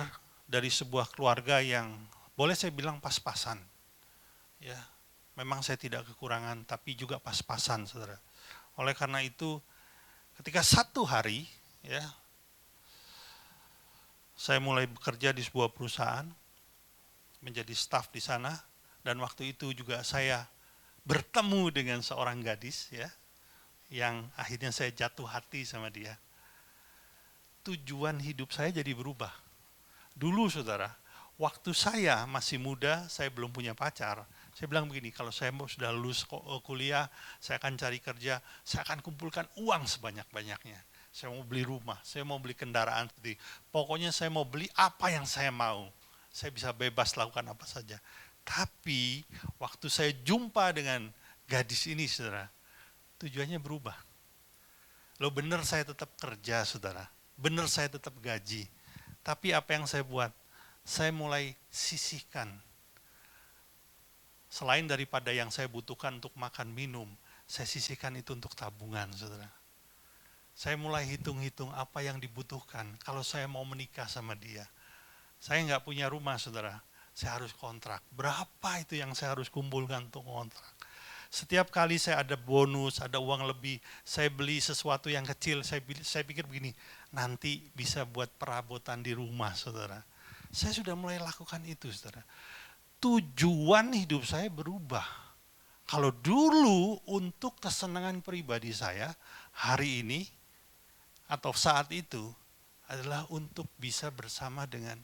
dari sebuah keluarga yang boleh saya bilang pas-pasan. Ya, memang saya tidak kekurangan, tapi juga pas-pasan, saudara. Oleh karena itu, ketika satu hari, ya, saya mulai bekerja di sebuah perusahaan, menjadi staf di sana, dan waktu itu juga saya bertemu dengan seorang gadis, ya, yang akhirnya saya jatuh hati sama dia. Tujuan hidup saya jadi berubah. Dulu saudara, waktu saya masih muda, saya belum punya pacar. Saya bilang begini, kalau saya sudah lulus kuliah, saya akan cari kerja, saya akan kumpulkan uang sebanyak-banyaknya. Saya mau beli rumah, saya mau beli kendaraan, pokoknya saya mau beli apa yang saya mau. Saya bisa bebas lakukan apa saja. Tapi waktu saya jumpa dengan gadis ini saudara, tujuannya berubah. Loh benar saya tetap kerja saudara, benar saya tetap gaji. Tapi apa yang saya buat? Saya mulai sisihkan. Selain daripada yang saya butuhkan untuk makan minum, saya sisihkan itu untuk tabungan saudara. Saya mulai hitung-hitung apa yang dibutuhkan kalau saya mau menikah sama dia. Saya nggak punya rumah saudara, saya harus kontrak. Berapa itu yang saya harus kumpulkan untuk kontrak? Setiap kali saya ada bonus, ada uang lebih, saya beli sesuatu yang kecil, saya pikir begini, nanti bisa buat perabotan di rumah saudara. Saya sudah mulai lakukan itu saudara. Tujuan hidup saya berubah. Kalau dulu untuk kesenangan pribadi saya, hari ini atau saat itu adalah untuk bisa bersama dengan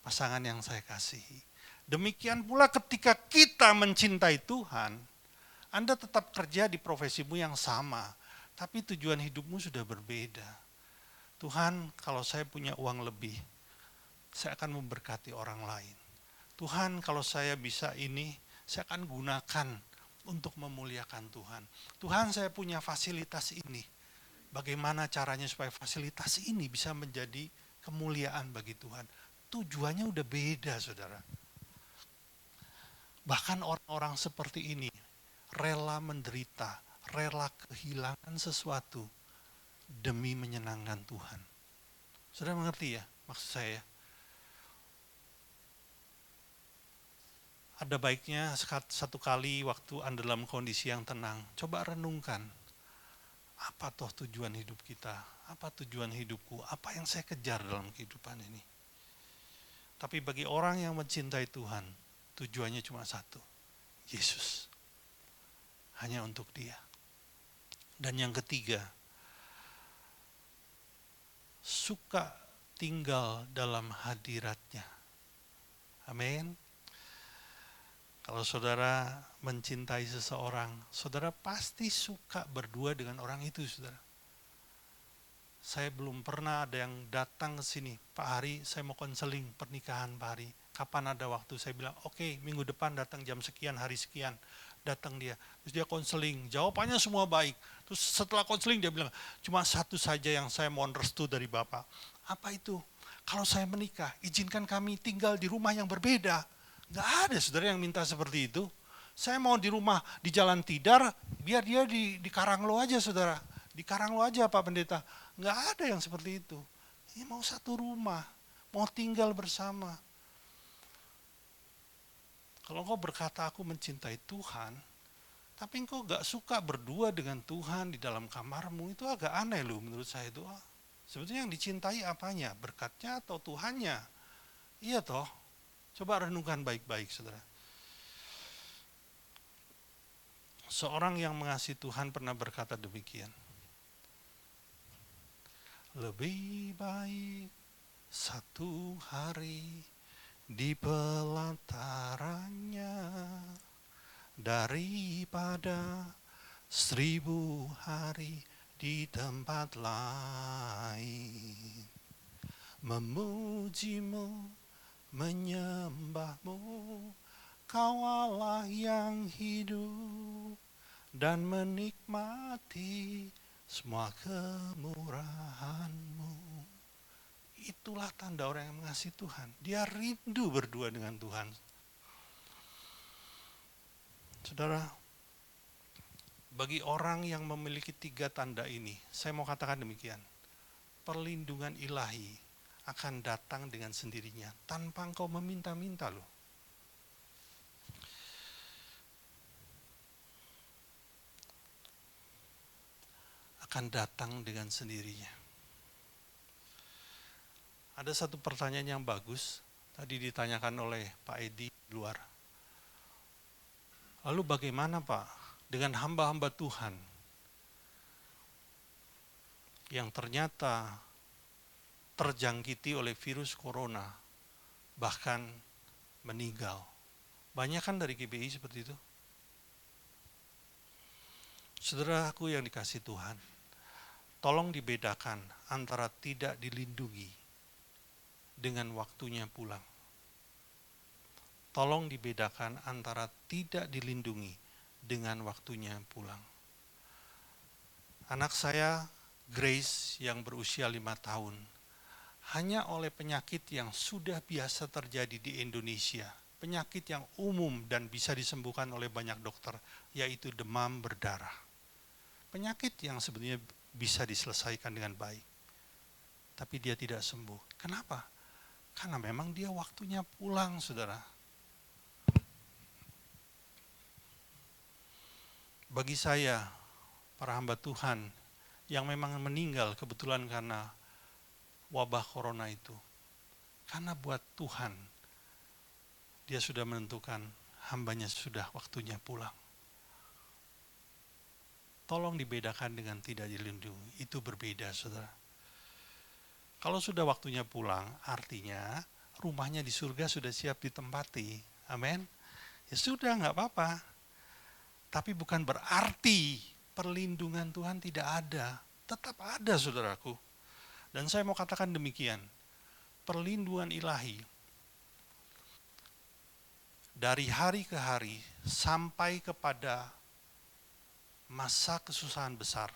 pasangan yang saya kasihi. Demikian pula ketika kita mencintai Tuhan, Anda tetap kerja di profesimu yang sama, tapi tujuan hidupmu sudah berbeda. Tuhan, kalau saya punya uang lebih, saya akan memberkati orang lain. Tuhan, kalau saya bisa ini, saya akan gunakan untuk memuliakan Tuhan. Tuhan, saya punya fasilitas ini. Bagaimana caranya supaya fasilitas ini bisa menjadi kemuliaan bagi Tuhan. Tujuannya udah beda saudara. Bahkan orang-orang seperti ini rela menderita, rela kehilangan sesuatu demi menyenangkan Tuhan. Saudara mengerti ya maksud saya? Ada baiknya satu kali waktu Anda dalam kondisi yang tenang, coba renungkan. Apa toh tujuan hidup kita? Apa tujuan hidupku? Apa yang saya kejar dalam kehidupan ini? Tapi bagi orang yang mencintai Tuhan, tujuannya cuma satu, Yesus. Hanya untuk Dia. Dan yang ketiga, suka tinggal dalam hadirat-Nya. Amin. Kalau saudara mencintai seseorang, saudara pasti suka berdua dengan orang itu, saudara. Saya belum pernah ada yang datang ke sini, Pak Hari, saya mau konseling pernikahan Pak Hari. Kapan ada waktu? Saya bilang, oke, minggu depan datang jam sekian, hari sekian. Datang dia, terus dia konseling, jawabannya semua baik. Terus setelah konseling dia bilang, cuma satu saja yang saya mohon restu dari Bapak. Apa itu? Kalau saya menikah, izinkan kami tinggal di rumah yang berbeda. Nggak ada saudara yang minta seperti itu. Saya mau di rumah di Jalan Tidar, biar dia di Karanglo aja saudara. Di Karanglo aja Pak Pendeta. Nggak ada yang seperti itu. Ini mau satu rumah, mau tinggal bersama. Kalau engkau berkata aku mencintai Tuhan, tapi engkau nggak suka berdua dengan Tuhan di dalam kamarmu, itu agak aneh loh menurut saya itu. Sebetulnya yang dicintai apanya? Berkatnya atau Tuhannya? Iya toh. Coba renungkan baik-baik saudara. Seorang yang mengasihi Tuhan pernah berkata demikian. Lebih baik satu hari di pelatarannya daripada 1000 hari di tempat lain. memujimu, menyembahmu. Kau Allah yang hidup dan menikmati semua kemurahan-Mu. Itulah tanda orang yang mengasihi Tuhan. Dia rindu berdua dengan Tuhan. Saudara, bagi orang yang memiliki 3 tanda ini, saya mau katakan demikian. Perlindungan ilahi akan datang dengan sendirinya tanpa engkau meminta-minta loh. Akan datang dengan sendirinya. Ada satu pertanyaan yang bagus, tadi ditanyakan oleh Pak Edi di luar. Lalu bagaimana Pak dengan hamba-hamba Tuhan yang ternyata terjangkiti oleh virus corona, bahkan meninggal? Banyak kan dari GBI seperti itu? Saudaraku yang dikasihi Tuhan, tolong dibedakan antara tidak dilindungi dengan waktunya pulang. Tolong dibedakan antara tidak dilindungi dengan waktunya pulang. Anak saya, Grace, yang berusia 5 tahun, hanya oleh penyakit yang sudah biasa terjadi di Indonesia, penyakit yang umum dan bisa disembuhkan oleh banyak dokter, yaitu demam berdarah. Penyakit yang sebenarnya bisa diselesaikan dengan baik. Tapi dia tidak sembuh. Kenapa? Karena memang dia waktunya pulang, saudara. Bagi saya, para hamba Tuhan yang memang meninggal kebetulan karena wabah corona itu. Karena buat Tuhan, dia sudah menentukan hambanya sudah waktunya pulang. Tolong dibedakan dengan tidak dilindungi, itu berbeda saudara. Kalau sudah waktunya pulang, artinya rumahnya di surga sudah siap ditempati. Amin. Ya sudah, nggak apa-apa. Tapi bukan berarti perlindungan Tuhan tidak ada. Tetap ada saudaraku. Dan saya mau katakan demikian. Perlindungan ilahi dari hari ke hari sampai kepada masa kesusahan besar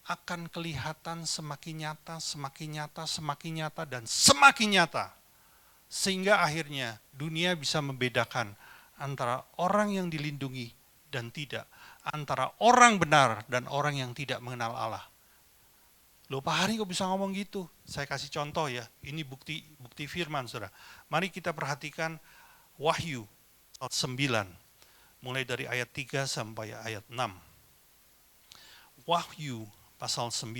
akan kelihatan semakin nyata, semakin nyata, semakin nyata, dan semakin nyata. Sehingga akhirnya dunia bisa membedakan antara orang yang dilindungi dan tidak, antara orang benar dan orang yang tidak mengenal Allah. Loh Pak Hari kok bisa ngomong gitu? Saya kasih contoh ya, ini bukti firman saudara. Mari kita perhatikan Wahyu 9, mulai dari ayat 3 sampai ayat 6. Wahyu pasal 9.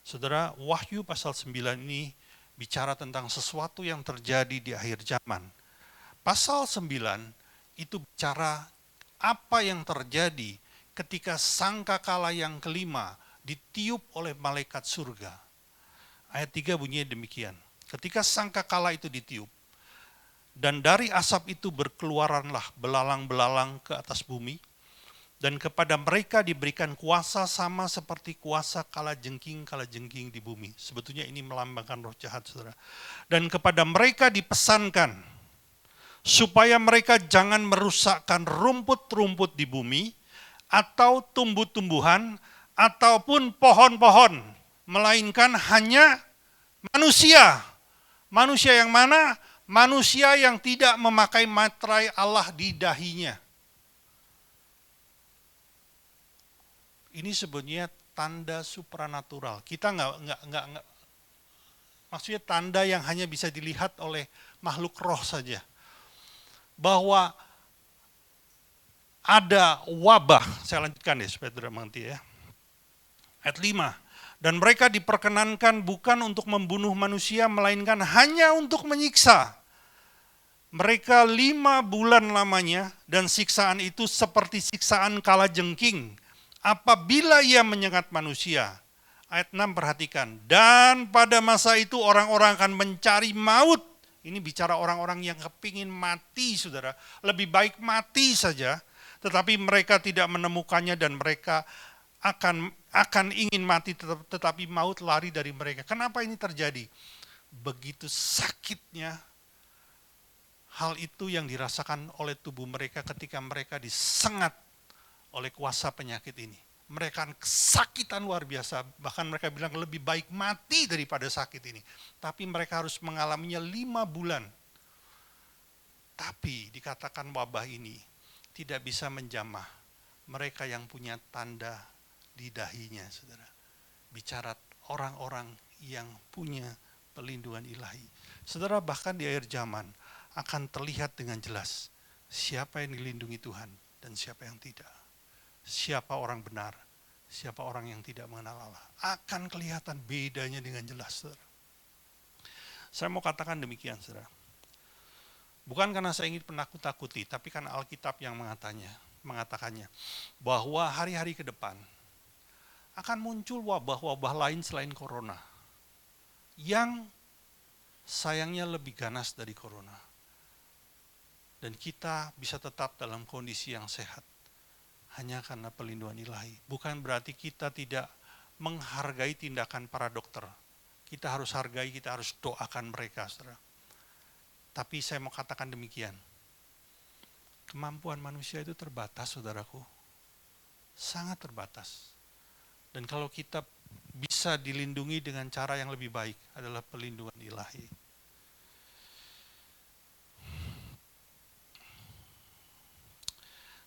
Saudara, Wahyu pasal 9 ini bicara tentang sesuatu yang terjadi di akhir zaman. Pasal 9 itu bicara apa yang terjadi ketika sangkakala yang kelima ditiup oleh malaikat surga. Ayat 3 bunyinya demikian. Ketika sangkakala itu ditiup, dan dari asap itu berkeluaranlah belalang-belalang ke atas bumi, dan kepada mereka diberikan kuasa sama seperti kuasa kalajengking di bumi. Sebetulnya ini melambangkan roh jahat, saudara. Dan kepada mereka dipesankan supaya mereka jangan merusakkan rumput-rumput di bumi, atau tumbuh-tumbuhan, ataupun pohon-pohon, melainkan hanya manusia. Manusia yang mana? Manusia yang tidak memakai materai Allah di dahinya. Ini sebenarnya tanda supranatural. Kita nggak maksudnya tanda yang hanya bisa dilihat oleh makhluk roh saja. Bahwa ada wabah, saya lanjutkan ya supaya tidak mengerti ya. Ayat 5, dan mereka diperkenankan bukan untuk membunuh manusia, melainkan hanya untuk menyiksa. Mereka 5 bulan lamanya, dan siksaan itu seperti siksaan kalajengking apabila ia menyengat manusia. Ayat 6 perhatikan, dan pada masa itu orang-orang akan mencari maut. Ini bicara orang-orang yang kepingin mati saudara, lebih baik mati saja, tetapi mereka tidak menemukannya dan mereka akan ingin mati tetapi maut lari dari mereka. Kenapa ini terjadi? begitu sakitnya hal itu yang dirasakan oleh tubuh mereka ketika mereka disengat oleh kuasa penyakit ini. Mereka kesakitan luar biasa, bahkan mereka bilang lebih baik mati daripada sakit ini. Tapi mereka harus mengalaminya 5 bulan. Tapi dikatakan wabah ini tidak bisa menjamah mereka yang punya tanda di dahinya, saudara. Bicara orang-orang yang punya pelindungan ilahi. Saudara, bahkan di akhir zaman akan terlihat dengan jelas siapa yang dilindungi Tuhan dan siapa yang tidak. Siapa orang benar, siapa orang yang tidak mengenal Allah. Akan kelihatan bedanya dengan jelas, saudara. Saya mau katakan demikian, saudara. Bukan karena saya ingin menakut-takuti, tapi karena Alkitab yang mengatakannya. Bahwa hari-hari ke depan akan muncul wabah-wabah lain selain corona. Yang sayangnya lebih ganas dari corona. Dan kita bisa tetap dalam kondisi yang sehat. Hanya karena pelindungan ilahi. Bukan berarti kita tidak menghargai tindakan para dokter. Kita harus hargai, kita harus doakan mereka, saudara. Tapi saya mau katakan demikian. Kemampuan manusia itu terbatas, saudaraku. Sangat terbatas. Dan kalau kita bisa dilindungi dengan cara yang lebih baik adalah pelindungan ilahi.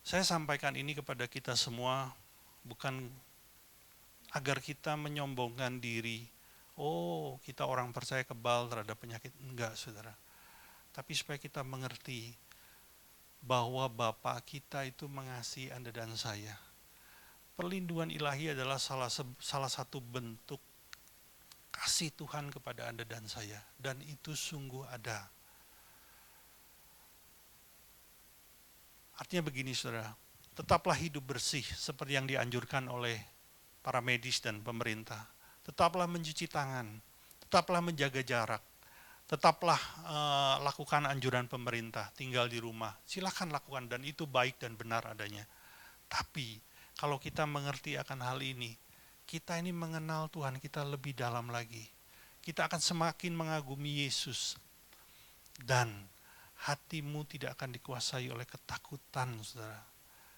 Saya sampaikan ini kepada kita semua bukan agar kita menyombongkan diri. Oh, kita orang percaya kebal terhadap penyakit. Enggak, saudara. Tapi supaya kita mengerti bahwa Bapa kita itu mengasihi Anda dan saya. Perlindungan ilahi adalah salah satu bentuk kasih Tuhan kepada Anda dan saya. Dan itu sungguh ada. Artinya begini, saudara, tetaplah hidup bersih seperti yang dianjurkan oleh para medis dan pemerintah. Tetaplah mencuci tangan, tetaplah menjaga jarak, tetaplah lakukan anjuran pemerintah, tinggal di rumah. Silakan lakukan dan itu baik dan benar adanya. Tapi kalau kita mengerti akan hal ini, kita ini mengenal Tuhan kita lebih dalam lagi. Kita akan semakin mengagumi Yesus dan hatimu tidak akan dikuasai oleh ketakutan, saudara.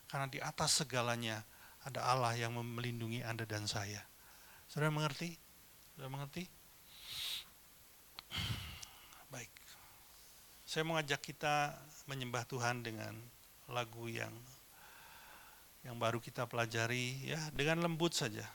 Karena di atas segalanya ada Allah yang melindungi Anda dan saya. Saudara mengerti? Saudara mengerti? Baik. Saya mau ngajak kita menyembah Tuhan dengan lagu yang baru kita pelajari, ya, dengan lembut saja.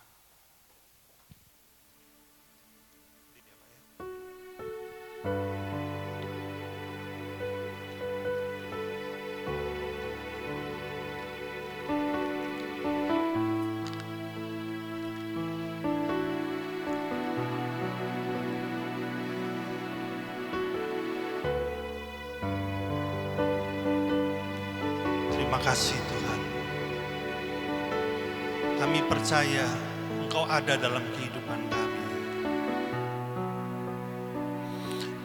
Terima kasih Tuhan. Kami percaya Engkau ada dalam kehidupan kami.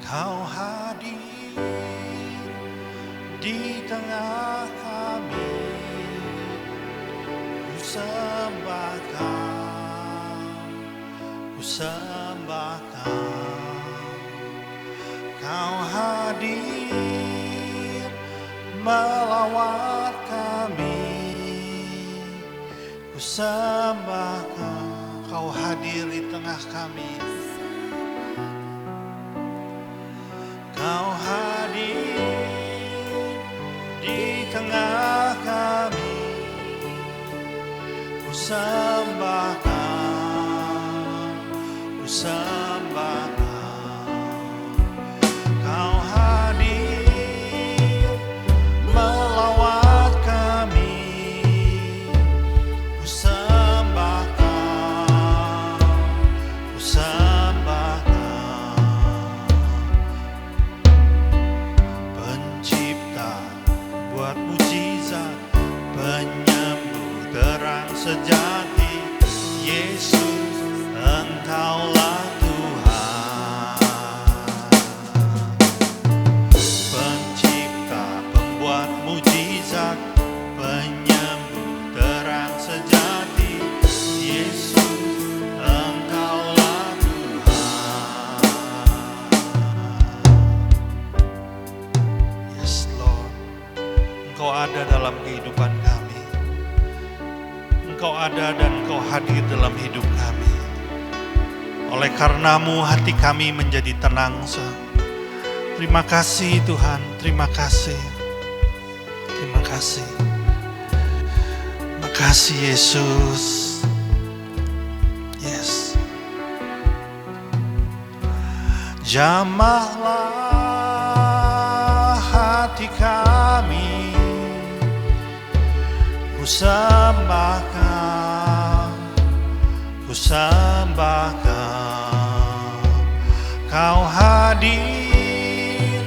Kau hadir di tengah kami. Ku sembah Kau, ku sembah Kau. Kau hadir melawat kami, ku sembah Kau. Kau hadir di tengah kami. Kau hadir di tengah kami, ku sembah Kau, ku sembah Kau. Kau hadir melawat kami, ku sembah Kau, ku sembah Kau. Pencipta buat mujizat, penyembuh terang sejati, Yesus Engkaulah Tuhan. Pencipta, pembuat mujizat, penyembuh terang sejati, Yesus Engkaulah Tuhan. dalam hidup kami. Oleh karena-Mu hati kami menjadi tenang. Terima kasih Tuhan, terima kasih. Terima kasih. Terima kasih Yesus. Yes. Jamahlah hati kami, ku sembahkan, ku sembahkan. Kau hadir,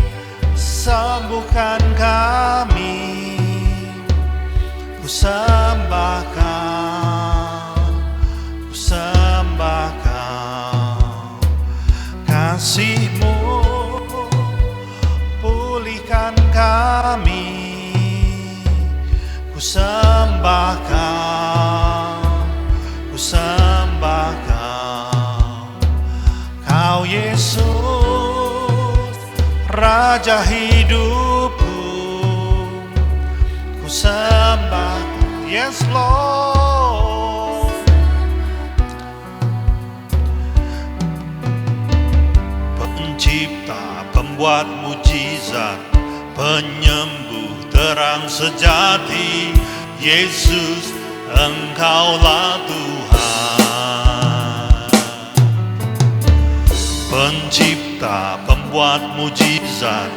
sembuhkan kami, ku sembahkan, ku sembahkan. Kasih-Mu pulihkan kami, ku sembahkan, ku sembahkan. Kau Yesus, Raja hidupku, ku sembahkan. Yes Lord. Pencipta, pembuat mujizat, penyembuh, terang sejati, Yesus, Engkaulah Tuhan. Pencipta, pembuat mujizat,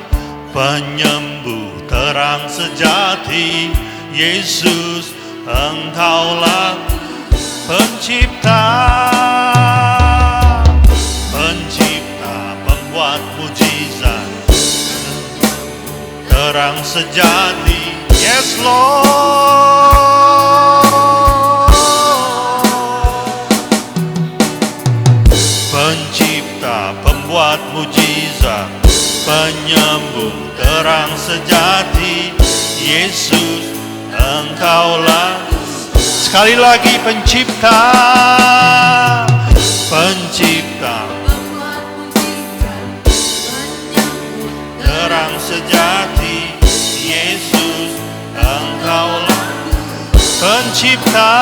penyembuh, terang sejati, Yesus, Engkaulah Pencipta. Pencipta, pembuat mujizat, terang sejati, yes Lord. Pencipta, pembuat mujizat, penyembuh, terang sejati, Yesus, Engkaulah. Sekali lagi, pencipta, pencipta, terang sejati, Yesus, Engkaulah pencipta.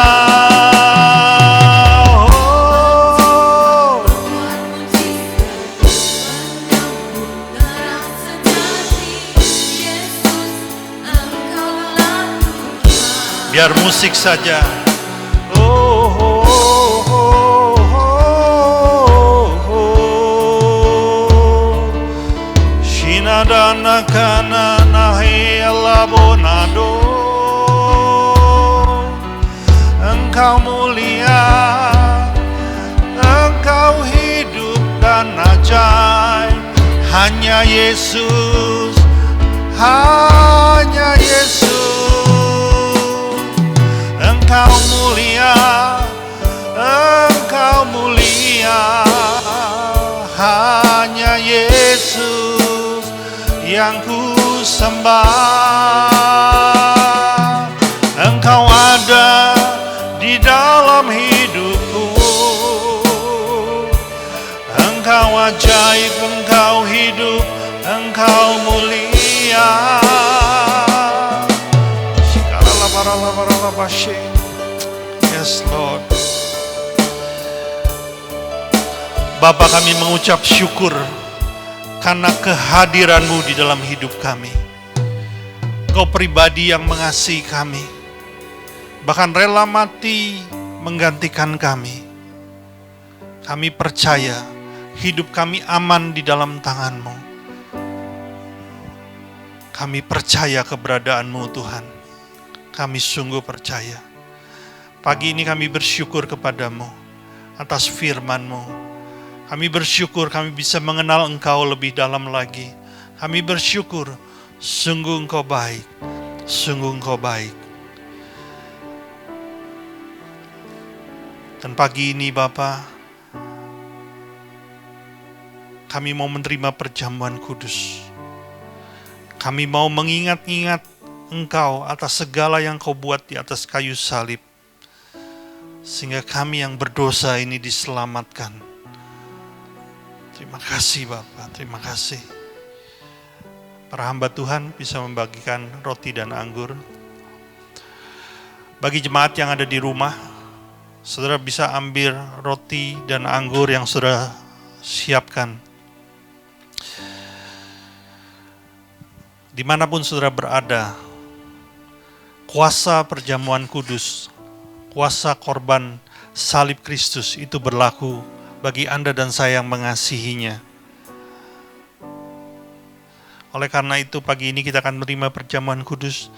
Biar musik saja. Shinadana kana nahi alabonado. Engkau mulia, Engkau hidup dan ajaib. Hanya Yesus, hanya Yesus. Engkau mulia, Engkau mulia. Hanya Yesus yang ku sembah. Engkau ada di dalam hidupku. Engkau ajaib, Engkau hidup, Engkau mulia. Yes Lord. Bapa, kami mengucap syukur karena kehadiran-Mu di dalam hidup kami. Engkau pribadi yang mengasihi kami, bahkan rela mati menggantikan kami. Kami percaya hidup kami aman di dalam tangan-Mu. Kami percaya keberadaan-Mu Tuhan. Kami sungguh percaya. Pagi ini kami bersyukur kepada-Mu atas firman-Mu. Kami bersyukur kami bisa mengenal Engkau lebih dalam lagi. Kami bersyukur, sungguh Engkau baik, sungguh Engkau baik. Dan pagi ini Bapa, kami mau menerima perjamuan kudus. Kami mau mengingat-ingat Engkau atas segala yang Kau buat di atas kayu salib, sehingga kami yang berdosa ini diselamatkan. Terima kasih Bapa, terima kasih. Para hamba Tuhan bisa membagikan roti dan anggur. Bagi jemaat yang ada di rumah, Saudara bisa ambil roti dan anggur yang saudara siapkan. Dimanapun saudara berada, kuasa perjamuan kudus, kuasa korban salib Kristus itu berlaku bagi Anda dan saya yang mengasihinya. Oleh karena itu pagi ini kita akan menerima perjamuan kudus.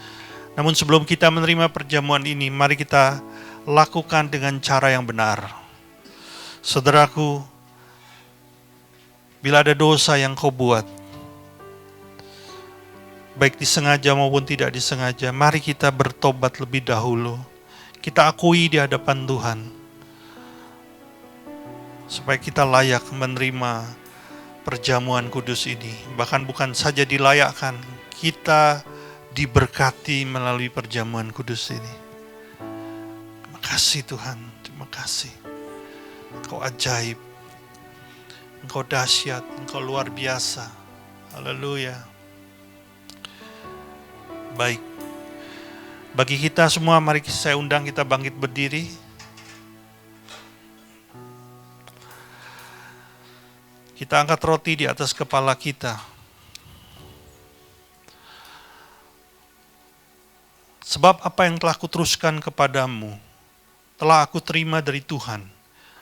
Namun sebelum kita menerima perjamuan ini, mari kita lakukan dengan cara yang benar. Saudaraku, bila ada dosa yang kau buat, baik disengaja maupun tidak disengaja, mari kita bertobat lebih dahulu. Kita akui di hadapan Tuhan, supaya kita layak menerima perjamuan kudus ini. Bahkan bukan saja dilayakkan, kita diberkati melalui perjamuan kudus ini. Terima kasih Tuhan, terima kasih. Engkau ajaib, Engkau dahsyat, Engkau luar biasa. Haleluya. Baik, bagi kita semua, mari saya undang kita bangkit berdiri. Kita angkat roti di atas kepala kita. Sebab apa yang telah kuteruskan kepadamu, telah aku terima dari Tuhan,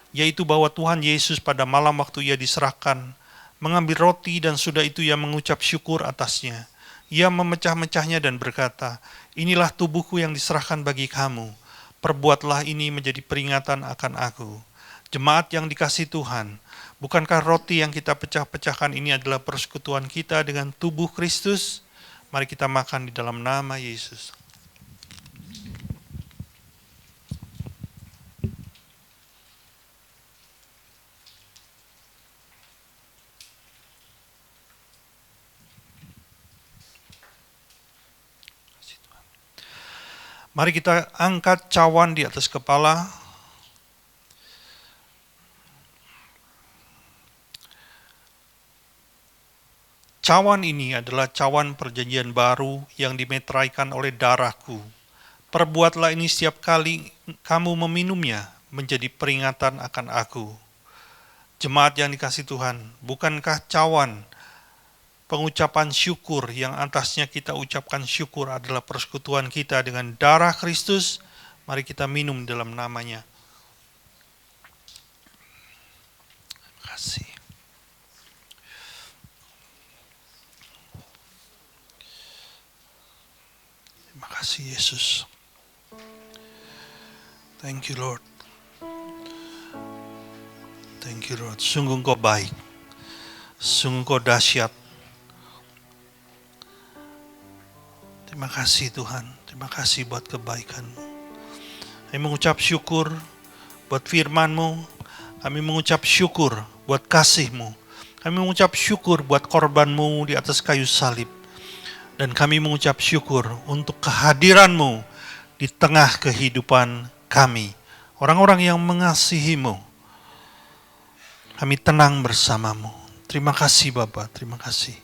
yaitu bahwa Tuhan Yesus pada malam waktu ia diserahkan, mengambil roti dan sudah itu ia mengucap syukur atasnya. Ia memecah-mecahnya dan berkata, inilah tubuhku yang diserahkan bagi kamu. Perbuatlah ini menjadi peringatan akan aku. Jemaat yang dikasihi Tuhan, bukankah roti yang kita pecah-pecahkan ini adalah persekutuan kita dengan tubuh Kristus? Mari kita makan di dalam nama Yesus. Mari kita angkat cawan di atas kepala. Cawan ini adalah cawan perjanjian baru yang dimeteraikan oleh darahku. Perbuatlah ini setiap kali kamu meminumnya menjadi peringatan akan aku. Jemaat yang dikasihi Tuhan, bukankah cawan pengucapan syukur yang atasnya kita ucapkan syukur adalah persekutuan kita dengan darah Kristus? Mari kita minum dalam namanya. Terima kasih. Terima kasih Yesus. Thank you Lord. Thank you Lord. Sungguh Engkau baik. Sungguh Engkau dahsyat. Terima kasih Tuhan, terima kasih buat kebaikan-Mu. Kami mengucap syukur buat firman-Mu, kami mengucap syukur buat kasih-Mu, kami mengucap syukur buat korban-Mu di atas kayu salib, dan kami mengucap syukur untuk kehadiran-Mu di tengah kehidupan kami, orang-orang yang mengasihi-Mu. Kami tenang bersama-Mu. Terima kasih Bapa, terima kasih.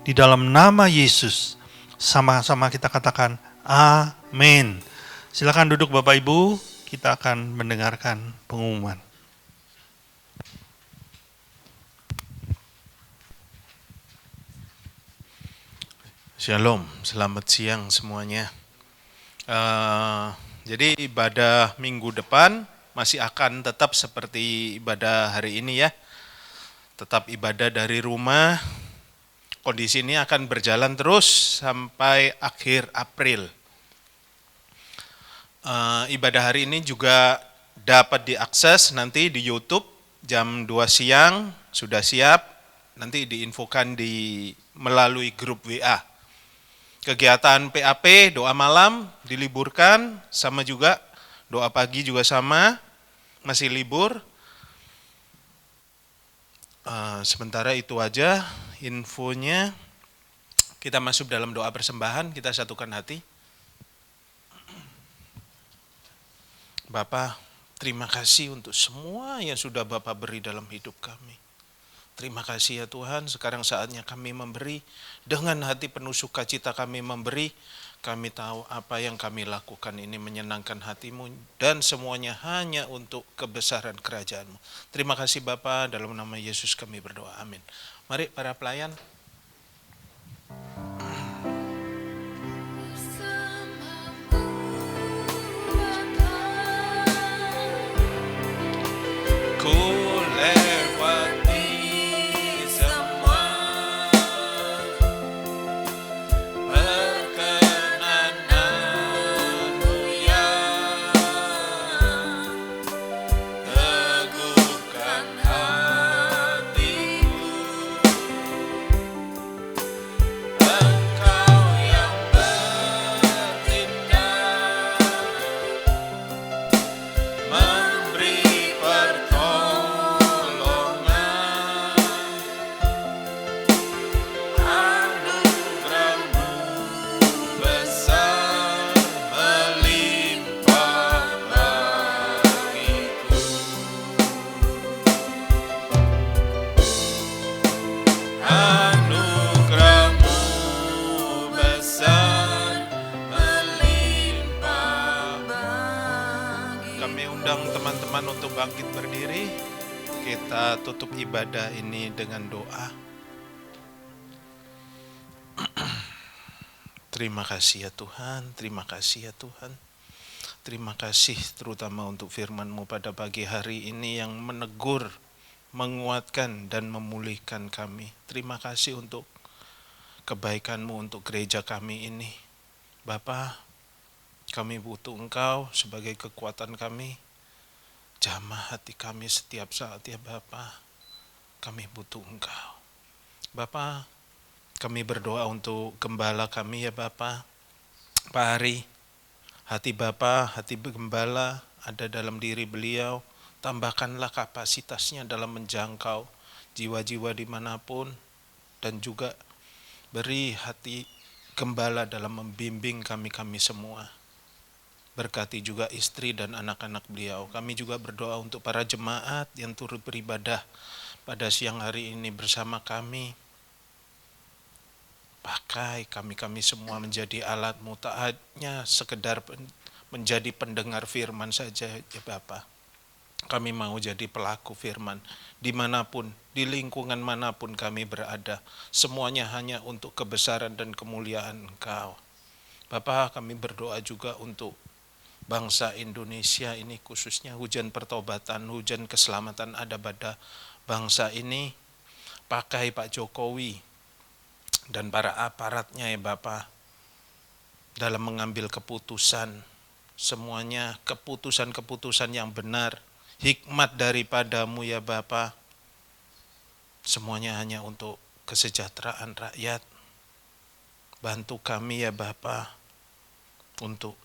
Di dalam nama Yesus, sama-sama kita katakan amin. Silakan duduk Bapak Ibu, kita akan mendengarkan pengumuman. Shalom, selamat siang semuanya. Jadi ibadah minggu depan masih akan tetap seperti ibadah hari ini ya. Tetap ibadah dari rumah. Kondisi ini akan berjalan terus sampai akhir April. Ibadah hari ini juga dapat diakses nanti di YouTube jam 2 siang, sudah siap, nanti diinfokan melalui grup WA. Kegiatan PAP, doa malam diliburkan, sama juga doa pagi juga sama, masih libur. Sementara itu aja infonya. Kita masuk dalam doa persembahan, kita satukan hati. Bapa, terima kasih untuk semua yang sudah Bapa beri dalam hidup kami. Terima kasih ya Tuhan, sekarang saatnya kami memberi. Dengan hati penuh sukacita kami memberi. Kami tahu apa yang kami lakukan ini menyenangkan hati-Mu dan semuanya hanya untuk kebesaran kerajaan-Mu. Terima kasih Bapa, dalam nama Yesus kami berdoa. Amin. Mari para pelayan. Ku lewati semua perkenananmu yang teguhkan hatiku. Engkau yang bertindak memberi pertolongan, anugerah-Mu besar melimpah bagiku. Anugerah-Mu besar melimpah bagiku. Kami undang teman-teman untuk bangkit berdiri. Kita tutup ibadah ini dengan doa. Terima kasih ya Tuhan, terima kasih ya Tuhan. Terima kasih terutama untuk firman-Mu pada pagi hari ini yang menegur, menguatkan dan memulihkan kami. Terima kasih untuk kebaikan-Mu untuk gereja kami ini. Bapa, kami butuh Engkau sebagai kekuatan kami. Jamah hati kami setiap saat ya Bapa. Kami butuh Engkau. Bapa, kami berdoa untuk gembala kami ya Bapa. Pak Hari, hati Bapa, hati gembala ada dalam diri beliau. Tambahkanlah kapasitasnya dalam menjangkau jiwa-jiwa dimanapun. Dan juga beri hati gembala dalam membimbing kami-kami semua. Berkati juga istri dan anak-anak beliau. Kami juga berdoa untuk para jemaat yang turut beribadah pada siang hari ini bersama kami. Pakai kami-kami semua menjadi alat-Mu, tak hanya sekedar menjadi pendengar firman saja ya Bapa. Kami mau jadi pelaku firman dimanapun, di lingkungan manapun kami berada. Semuanya hanya untuk kebesaran dan kemuliaan Engkau. Bapa, kami berdoa juga untuk bangsa Indonesia ini, khususnya hujan pertobatan, hujan keselamatan ada pada bangsa ini. Pakai Pak Jokowi dan para aparatnya ya Bapa dalam mengambil keputusan. Semuanya keputusan-keputusan yang benar, hikmat daripada-Mu ya Bapa. Semuanya hanya untuk kesejahteraan rakyat. Bantu kami ya Bapa untuk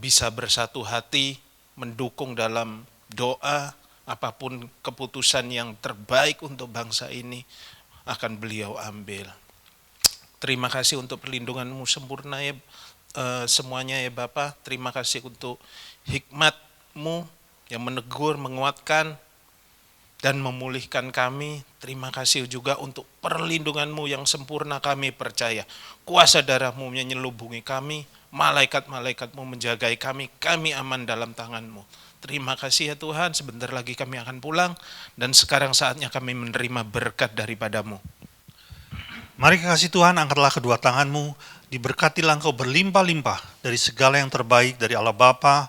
bisa bersatu hati, mendukung dalam doa, apapun keputusan yang terbaik untuk bangsa ini akan beliau ambil. Terima kasih untuk perlindungan-Mu sempurna ya semuanya ya Bapa. Terima kasih untuk hikmat-Mu yang menegur, menguatkan, dan memulihkan kami. Terima kasih juga untuk perlindungan-Mu yang sempurna kami percaya. Kuasa darah-Mu menyelubungi kami, malaikat-malaikat-Mu menjagai kami, kami aman dalam tangan-Mu. Terima kasih ya Tuhan, sebentar lagi kami akan pulang, dan sekarang saatnya kami menerima berkat daripada-Mu. Mari kekasih Tuhan, angkatlah kedua tanganmu, diberkatilah engkau berlimpah-limpah dari segala yang terbaik dari Allah Bapa,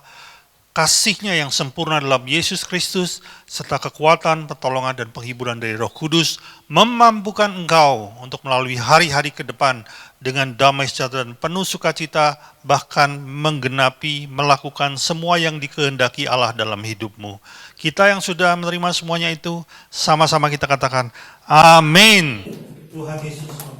kasih-Nya yang sempurna dalam Yesus Kristus, serta kekuatan, pertolongan, dan penghiburan dari Roh Kudus, memampukan engkau untuk melalui hari-hari ke depan dengan damai sejahtera dan penuh sukacita, bahkan menggenapi, melakukan semua yang dikehendaki Allah dalam hidupmu. Kita yang sudah menerima semuanya itu, sama-sama kita katakan, amin. Tuhan Yesus